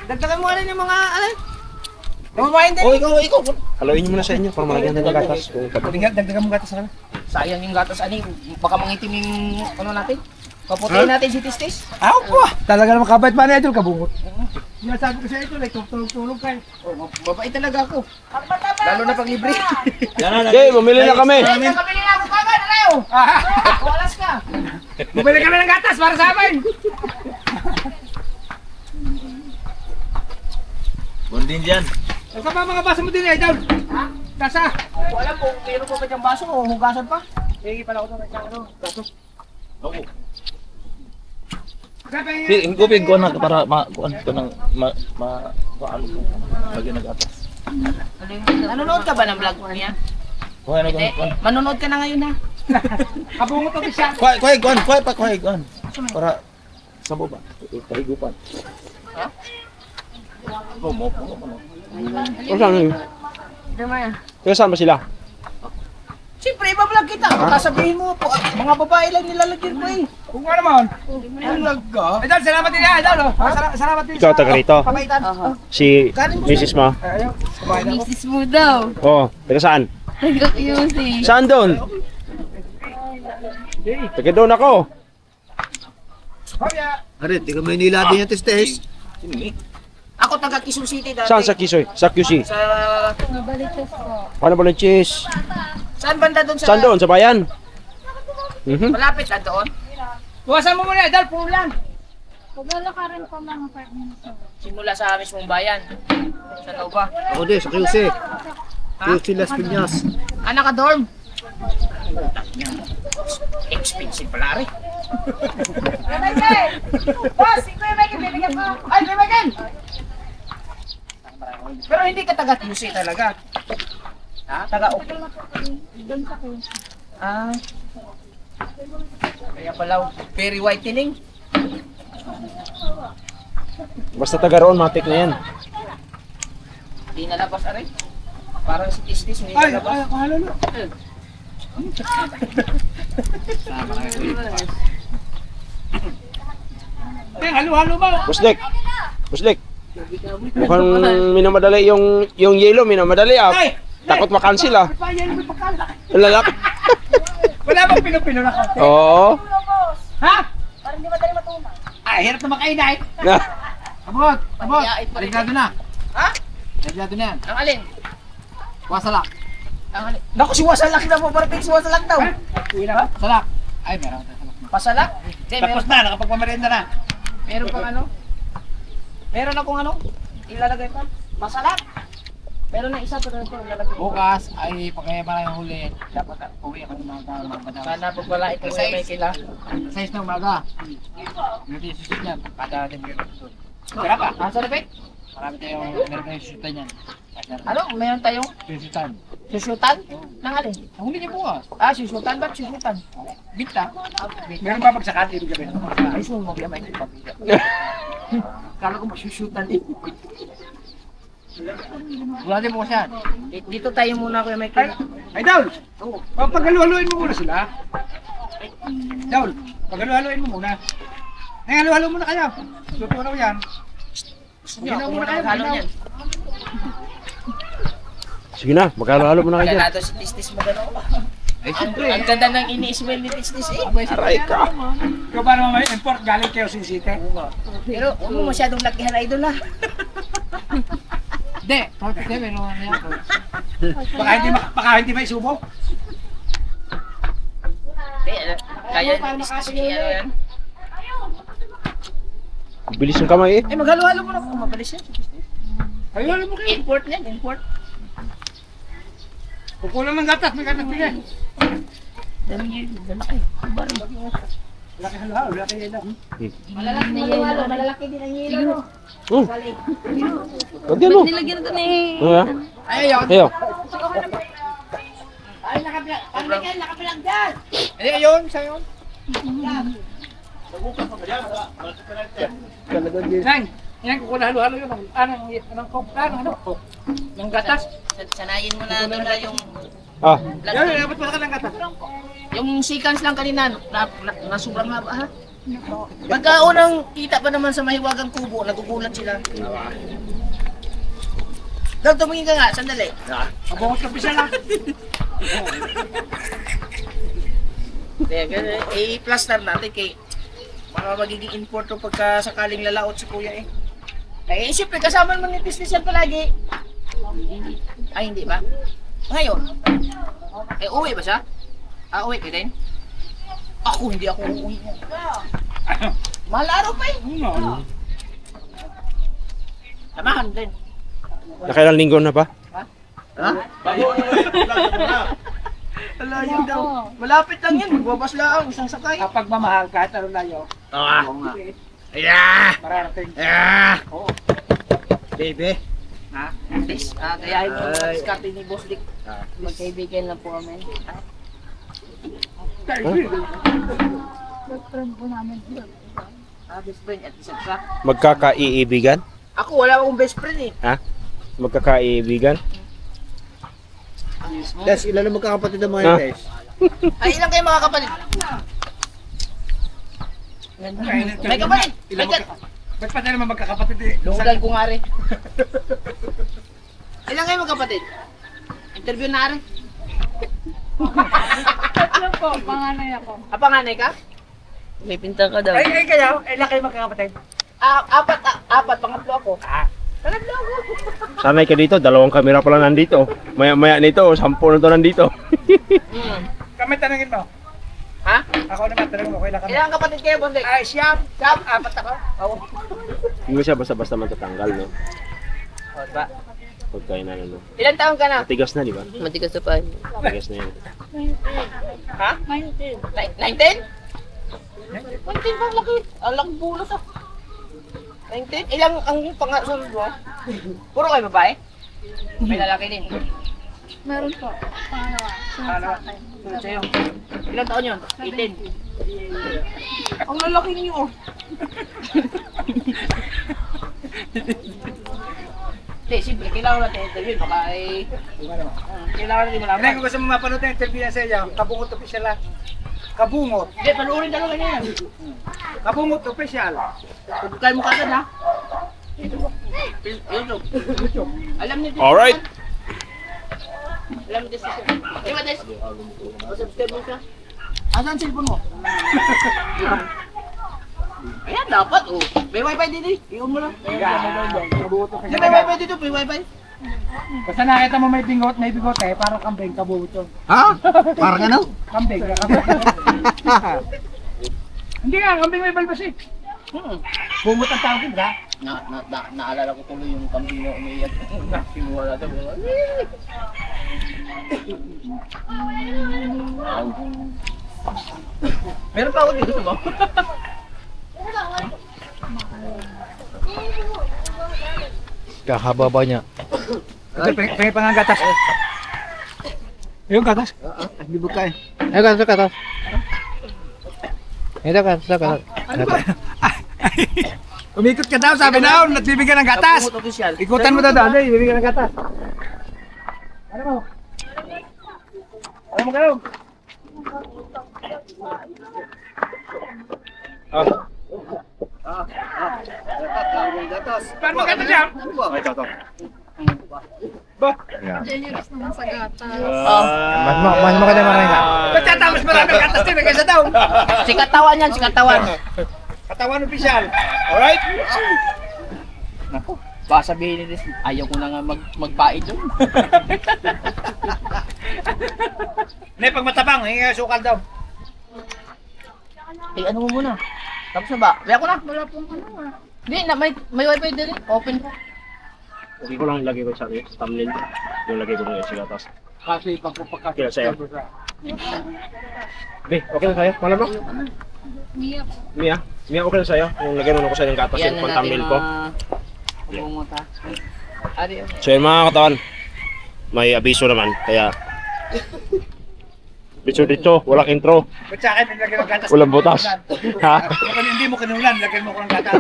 Dagdagan mo rin yung mga, aray. Namamayin din. O ikaw. Haluin niyo muna sa inyo para malagyan ng gatas. Dagdagan mo gatas sa kanila. Sayang yung gatas, ani. Baka mangitim yung, ano natin. Paputayin natin si Tistis. Aw po! Talaga naman kabait pa na idol, kabungot. Sinasabi ko sa idol, ay tulong kayo. Oh, babae talaga ako. Lalo na pag libre. Okay, mamili na kami. Kami na ako kagad, alayo. Walas ka. Bumili kami ng gatas para sa amin. Bondin dyan. Saan pa mga baso mo din idol? Ha? Kasa? Wala po, meron po ba diyang baso o hugasan pa? Hingi pala ako ng baso. Gupin ko na para kuan ko ng ano lagi nagatas. Nanonood ka ba ng vlog niya? Kuha na Hindi. kuan. Manonood ka na ngayon ha. Kabungot ako siya. Kuha kuan. Para sa baba. Kahigupan. Ha? Mo. O saan yun? Kaya saan ba sila? Siyempre, iba-vlog kita. Sasabihin mo po, mga babae lang nilalagyan ko eh. Kung nga naman. Vlog ka? Idol, salamat din idol. Salamat din Ikaw taga rito? Kabaitan. Si Mrs. mo? Ayaw, kumain ako. Misis mo daw. Oo. Taga saan? Nag-QC. Saan doon? Taga doon ako. Arit, di ka Maynila din yung testes. Ako taga Quezon City dati. Saan sa Kisoy? Sa QC? Sa... Paano ba ng cheese? Saan banda doon sa... Saan doon? Sa bayan? Mhm. Malapit na doon. Buwasan mo muna idol, pulan. Paglalakarin pa mga partner. Simula sa mismong bayan. Sa Nova. Ako din, sa QC. Las Piñas. Naka-dorm. Expensive pala rin. Boss, ikaw yung may bibigyan ko. Ay, bibigyan! Pero hindi ka taga-QC talaga. Ha? Taga-OK. Ah. Kaya pala, very whitening. Basta taga roon, matik na yan. Hindi nalabas aray. Parang si Tistis, hindi nalabas. Halo-halo ba? Buslik. Buslik. Mukhang minamadali yung yellow, minamadali ah. Takot makancel ah. Lalaki. Wala bang pinupino na konti? Oo. Ha? Parang di madali matunaw. Hirap na makainay. Abot, abot. Reglado na. Ha? Reglado na yan. Ang alin? Wasalak. Ang alin? Naku, si Wasalak na po. Parating si Wasalak daw. Uwi na ba? Salak. Ay, meron tayo salak. Pasalak? Hindi, Tapos na, nakapagpamerenda na. meron pang ano? Meron akong ano? Ilalagay pa. Pasalak? Meron na isa pero ito ilalagay. Bukas ay pagkayama na yung huli. Dapat uwi ako ng mga madami. Sana pag wala ito sa may kila. Size na umaga. Meron yung susit niyan. Kada natin meron susit. Sarap ah. Ah, sarapit? Marami tayong meron tayong susitan niyan. Ano? Meron tayong Susitan. susutan? Nang alin? Ang huli niya bukas. Ah, susutan ba? Susutan. Binta. Meron ba pagsakat? Ibig sabihin. Ay, so mo may pabila. Kala ko masusutan eh. Wala din bukas yan. Dito tayo muna kuya may kila. Ay, Daul! Paghalu-haluin mo muna sila. Daul, paghalu-haluin mo muna. Ay, halu-halo muna kayo. Suto raw yan. Hindi na muna kayo. Halo niyan. Sige na, magkalo-halo mo na kayo dyan. Kaya nato si Tistis magano. Ay, siyempre. Ang ganda ng ini-smell ni Tistis eh. Aray ka. Ikaw ba naman may import galing kayo Sin City? Pero huwag mo masyadong lakihan na idol ah. Hindi, bakit hindi? Meron ano yan. Baka hindi may subo. Kaya ni Tistis ni ano yan. Bilis ng kamay eh. Ay, maghalo-halo mo na kung mabilis yan. Halu-halo mo kayo. Import yan, import. Kukulang ng gatas, may gatas bigay. Dami yun, lalaki. Laki halu-halo, laki yelo. Malalaki na yelo. Malalaki din ang yelo. Oh. Lagyan mo. Nilagyan ito ni... Ay, ayaw. Ayaw. Ay, nakabilang dyan. Ay, ayun, sa'yo. Nang, yan kukulang halu-halo yun. Anong coke? Ano? Ng gatas. Sanayin mo na doon na yung Ah, Yan, dapat pala ka ng gatas. yung seconds lang kanina na sobrang haba ha. Pagka unang kita pa naman sa mahiwagang kubo, nagugulat sila. Dog, tumingin ka nga, sandali. Abungot ka pisa lang. Kaya ganun, i-plaster natin kay baka magiging importo pagka sakaling lalaot si kuya eh. Eh, siyempre kasama naman ni Tistis yan palagi. Ay, hindi ba? Ngayon, eh, uwi ba siya? Ah, uwi ka din? Ako, hindi ako uuwi niya. Mahal araw pa eh. Samahan din. nakailang linggo na ba? Ha? Layo daw. Malapit lang yan. Magbabas lang. Isang sakay. Kapag mamahal kahit ano layo. Mararating. Oo. Baby. Ha? Please, kayahin mo yung diskarte ni Boss Dick. Magkaibigan lang po kami. Best friend at isa sa. Magkakaibigan? Ako, wala akong best friend eh. Ha? Magkakaibigan? Des, ilan ang magkakapatid ng mga Ah. Des? Ay, ilang kayo mga kapatid? May kapatid! May kapatid! Ba't pa tayo naman magkakapatid eh? Lunggal ko nga rin. Ilang kayo magkapatid? Interview na rin. Tatlo po, panganay ako. Ah, panganay ka? May pinta ka daw. Ay, kayo, ilan kayo magkakapatid? Apat, pangatlo ako. Pangatlo ako. Sanay ka dito, dalawang kamera pala nandito. Maya-maya nito, 10 na to nandito. Kami tanungin mo. Ha? Ako naman, tanungin mo, kailan kami? Ilang kapatid kayo, Bondek? Ay, siyam. Siyam, apat ako. Oo. Hindi siya basta-basta matatanggal, no? O, diba? Pagkain na ano. Ilan taon ka na? Matigas na, di ba? Matigas sa pa. Matigas na yan. Ha? 19? 19 ba? Laki. Ang laki bulos ah. 19? Ilang ang pangasunod mo? Puro kayo babae? May lalaki din. Meron po. Pangalawa. Sa'yo. Ilang taon yun? 18. Ang lalaki niyo. Hindi, simple. Kailangan natin interview. Baka ay... Kailangan natin malaman. Kung gusto mo mapanood yung interview niya sa iyo, Kabungot Official lang. Kabungot. Hindi, panuorin dalawa na yan. Kabungot Official. Pagkain mo kagad ha. YouTube. Alam niyo din. Alright. Alam niyo din siya. Eh, Mates. Subscribe mo siya. Asan ang cellphone mo? Ayan, dapat oh. May wifi din eh. I-on mo lang. Hindi, may wifi dito. May wifi. Basta nakita mo may bigot eh, parang kambing, kabungot yun. Ha? Parang ano? Kambing. Hindi nga, kambing may balbas eh. Bungot ang tawag yun, ha? Naalala ko tuloy yung kambing na umiiyak. Sinuha natin. Meron pa ako dito ba? Kahaba ba niya? Pengen pangang gatas. Yung gatas? Hindi ba kayo? Gatas, gatas. Ito, gatas. Umikot ka daw, sabi na, nagbibigyan ng gatas. Kabungot official. Ikutan mo daw daw, bibigyan ng gatas. Ano mo? Ano mo gano'n? Paano mo gatas yan? Mas maganda marami ka. Ba't yata mas maraming gatas din kaysa daw? Si katawan yan, si katawan. Katawan opisyal. Alright? Baka sabihin nila, ayaw ko na nga magpait doon. Hindi, pag matabang, hingi ka sukal daw. Eh, ano mo muna? Tapos na ba? Kaya ko na. Wala pong ano ah. Hindi, may wifi din eh. Open ko. Hindi ko lang lagay ko sa thumbnail. Yung lagay ko ng yung gatas. Kasi pagpapakasya. Kaya sa'yo. Be, okay lang sa'yo? Pangalan mo? Mia? Mia, okay lang sa'yo? Yung lagay mo ko sa'yo ng gatas Yan yung na natin thumbnail ko. bungot ha. Ari, So yun mga katawan, may abiso naman, kaya biso dito, walang intro, Ba't sa akin, nilagyan ng gatas? walang butas. Ha? Baka hindi mo kinulan, lagyan mo ko ng gatas.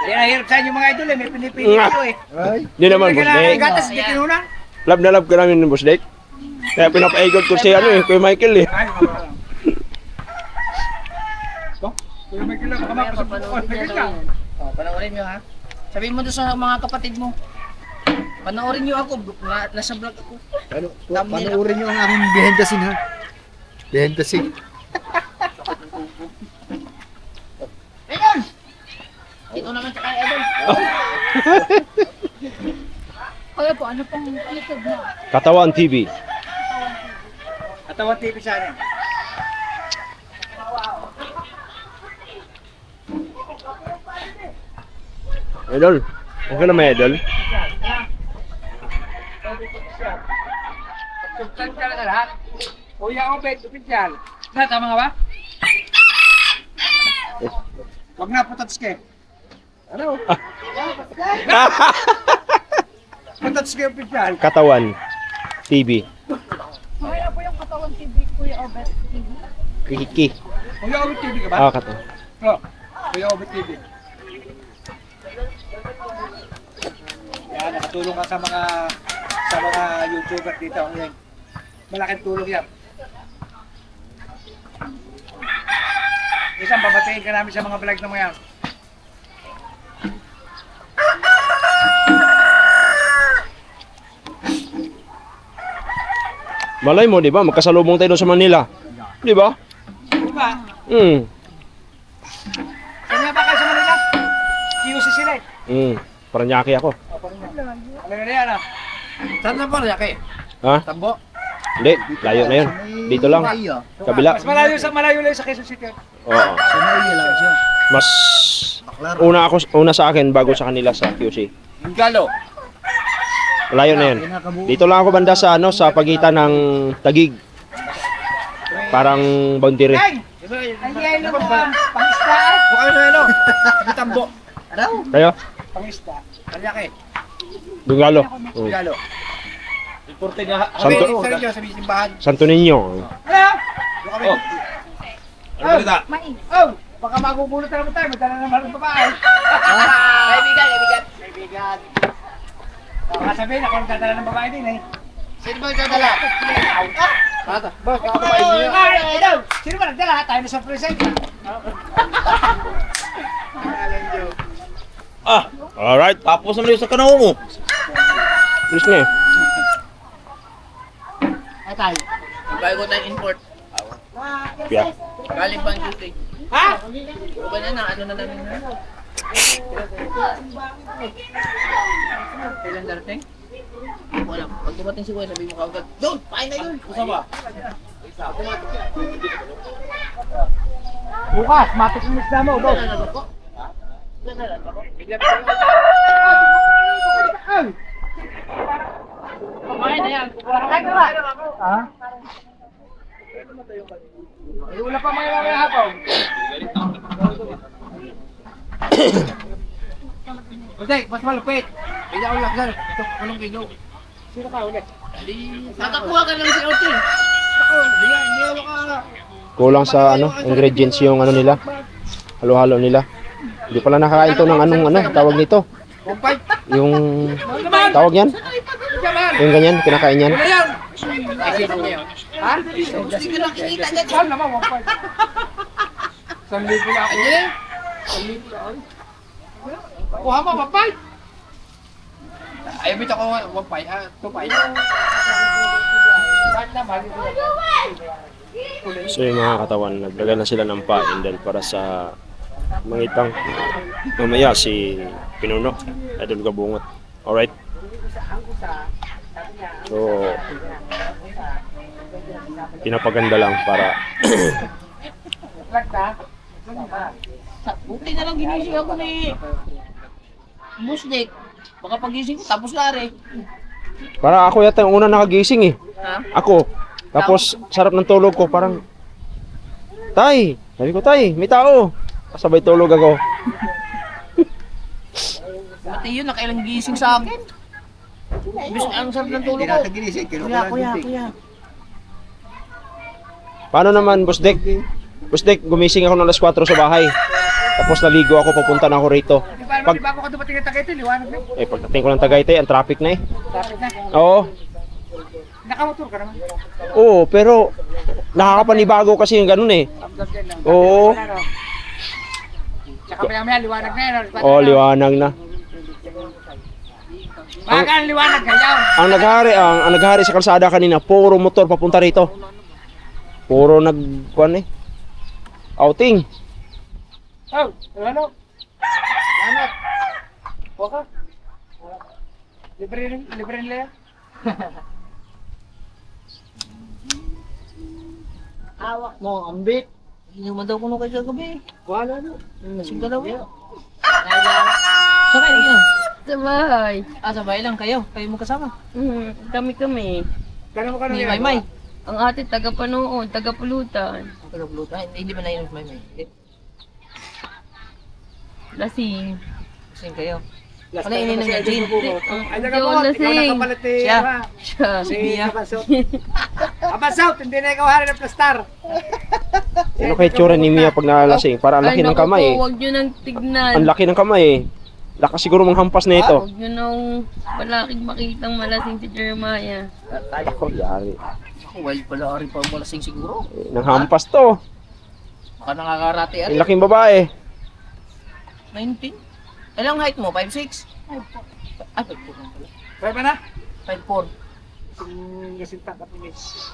Hindi na hirap sa inyo mga idol eh, may pinipili ko eh. Hindi naman, Lagyan boss na ng Dave. gatas, hindi kinulan. Love na love ka namin ng boss Dave. Kaya pinapaigot ko si ano eh, Kuya Michael eh. Ay, wala. Kuya Michael lang, baka mapasok ko. Lagyan ka. panoorin nyo ha. Sabihin mo doon sa mga kapatid mo. Panoorin nyo ako, nasa vlog ako. Panoorin nyo ang aking behind the scene ha. Behind the scene. Ayun! Ito naman sa kay Idol. Kuya po, ano pong YouTube mo? Katawan TV. Katawan TV sa akin. Idol, okay na may idol. Subscribe ka na lahat. Kuya Obed, official. Tama nga ba? Huwag na, putatske. Ano? Putatske official. Katawan TV. Kuya po yung Katawan TV, Kuya Obet TV. Kiki. Kuya Obed TV ka ba? Ah, katawan. Oo. Kuya Obed TV. Yan, nakatulong ka sa mga YouTuber dito. Yan. Malaking tulong yan. Isang babatiin ka namin sa mga vlog na mga yan. Malay mo, di ba? Magkasalubong tayo doon sa Manila. Di ba? Diba? Saan nga ba kayo sa Manila? QC sila eh. Paranyaki ako. Ano na yan ah? Saan na pa rin, Yaki? Ha? Tambo? Hindi, layo na yun. Dito lang. Kabila. Mas malayo lang sa Quezon City. Oo. Mas una sa akin bago sa kanila sa QC. Galo. Layo na yun. Dito lang ako banda sa ano sa pagitan ng Tagig. Parang boundary. Ay, yelo mo pangista. Bukang na ano? Bitambo. Kayo? Pangista. Kalyake. Dungalo. Galo. Importe nga. Santo, Sa inyo, sa simbahan. Santo Niño. Ano? Ano balita? Oh, baka magubulot na naman tayo. Magdala naman ng babae. Kaibigan. Baka sabihin, ako nagdadala ng babae din eh. Sino ba dadala? Bata, baka kumain niyo. Ay, sino ba nagdala? Tayo na sa present. Alright. Tapos naman yung sa kanaw mo. Please na eh. Ay, tayo. Bago tayo import. Yeah. Galing pang duty. Ha? Okay na, ano na namin na. Kailan darating? Wala. Pag dumating si Kuya, sabi mo kagad, doon! Pain na yun! Kusama. Bukas, matik yung isda mo, boss. Kumain na yan. Ay, diba? Ha? Ay, wala pa mga hapon. Jose, mas malupit. Hindi ako laksan. Ito, anong kilo? Sino ka ulit? Nakakuha ka lang si Otin. Ako, hindi ako ka... Kulang sa ano, ingredients yung ano nila. Halo-halo nila. Hindi pala nakakain to ng anong ano, tawag nito. 1.5. Yung tawag yan? Yung ganyan, kinakain yan. Ano yan? Ha? Hindi ka nakikita dyan. Saan naman, 1.5. 1,000 na ako. 1,000 na ako. Kuha mo, 1.5. Ayaw bita ko 1.5. 2.5. Bakit naman? So yung mga katawan, nagdagan na sila ng pain dahil para sa mangitang mamaya si Pinuno, Idol Gabungot. Alright? So, pinapaganda lang para Buti na lang ginising ako ni Musdik. Baka pagising ko, tapos na rin. para ako yata yung una nakagising eh. Ha? Ako. Tapos sarap ng tulog ko, parang Tay, sabi ko Tay, may tao. Kasabay tulog ako. Pati yun, nakailang gising sa akin. Bis, ang sarap ng tulog ko. Kuya. Paano naman, Boss Dek? Boss Dek, gumising ako ng alas 4 sa bahay. Tapos naligo ako, papunta na ako rito. Di ba ako ka dumating ng Tagaytay, liwanag na. Pagdating ko ng Tagaytay, ang traffic na eh. Traffic na. Oo. Nakamotor ka naman. Oo, pero nakakapanibago kasi yung ganun eh. Abdog din lang. Oo. Wala, no? Tsaka maya liwanag na yan. Oo, liwanag na. Baka ang liwanag kayaw. Ang naghari sa kalsada kanina, puro motor papunta rito. Puro nagkuan eh. Outing. Oh, ano? Ano? Waka? Libre nila yan? Hawak mo, ambit. Hindi naman daw kuno kayo kagabi. Wala no. Lasing ka daw. Saan kayo yun? Sa bahay. Sa bahay lang kayo. Kayo mo kasama. Kami. Tanong mo ka na Ni yan. Maymay. Ang ate taga-panood, taga-pulutan. Hindi ba na yun Maymay? Hindi. Lasing. Kasing kayo. Last Ano time ininom kasi niya, Jean? Ay, Hindi nagkamot. ako Ikaw lasing. nakapalit ni... Siya. Eva. Siya. Si Bia. Abansot. Abansot, hindi na ikaw hari ng plastar. Ano kay tsura ni Mia pag nalalasing? Para ang laki ng kamay eh. Huwag nyo nang tignan. Ang laki ng kamay eh. Lakas siguro manghampas na ito. Huwag nyo nang palakig makitang malasing si Jeremiah. Ako, yari. Wild pala rin pa malasing siguro. Nanghampas to. Baka nakakarate Ang laking babae. 19? Ilang height mo? 5'6"? Ay, 5'4" lang pala. Kaya ba na? 5'4". Gasinta ka pinis.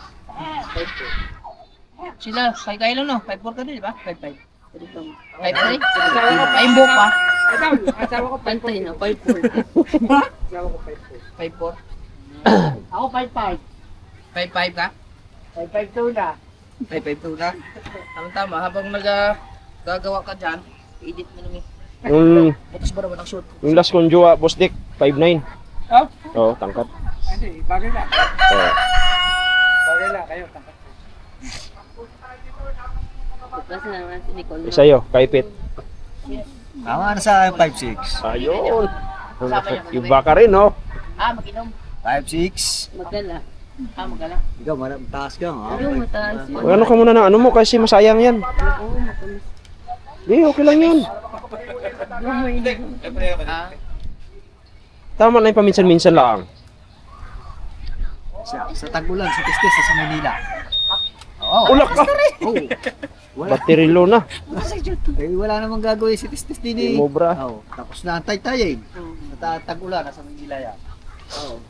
Sila, kay lang no? 5'4" ka din, di ba? 5'5". 5'3"? Asawa ko pa. Paimbok pa. Ito, asawa ko 5'4". Pantay na, 5'4". Asawa ko 5'4". 5'4". Ako 5'5". 5-5 ka? 552 na. 5-5 na? Tama-tama, habang gagawa ka dyan, edit mo namin. Butas ba naman ang shoot? Yung last kong jowa, Boss Dick, 5'9". Oh? Oo, tangkad. Hindi, bagay na. Oo. Bagay na, kayo. Sa'yo, kaipit. Tama na sa akin, 5'6". Ayun. Iba ka rin, no? Mag-inom. 5'6". Magala. Magala. Ikaw, mataas ka, ha? Ano ka muna ng ano mo kasi masayang yan. Di, okay lang yun. Tama na yung paminsan-minsan lang. Sa Tagulan, sa Testes, sa Manila. Oo. Ulak ka! Baterilo na. Eh, wala namang gagawin si Testes din eh. Di mo, bra. Oo. Tapos na antay tayo eh. Sa Tagulan, nasa Manila yan. Oo.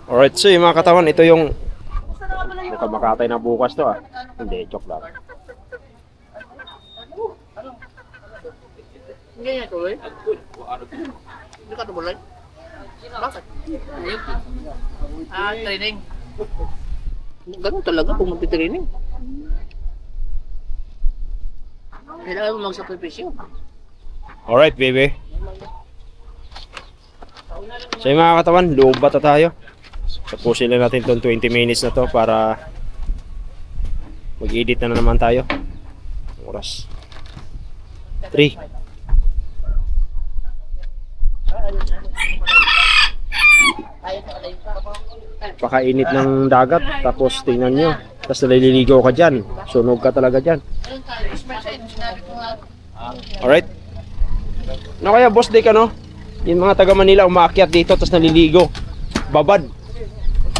Alright, so yung mga katawan, ito yung mukhang makatay na bukas to ah. Hindi, joke lang. Hindi niya tuloy. Hindi ka tumuloy. Bakit? Training. Ganun talaga kung magti-training. Kailangan mo magsakripisyo. Alright, baby. So yung mga katawan, loob bata tayo. Tapusin lang natin itong 20 minutes na to para mag-edit na naman tayo. Oras 3. Pakainit ng dagat, tapos tingnan nyo, tapos naliligaw ka dyan, sunog ka talaga dyan. Alright. Ano kaya boss Dick, ano? Yung mga taga Manila umaakyat dito tapos naliligo. Babad.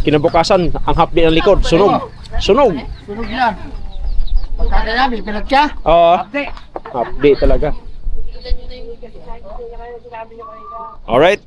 Kinabukasan, ang hapdi ng likod, sunog. Sunog. Sunog yan. Pagkada namin, pinagkya. Oo. Update. Hapdi talaga. Alright.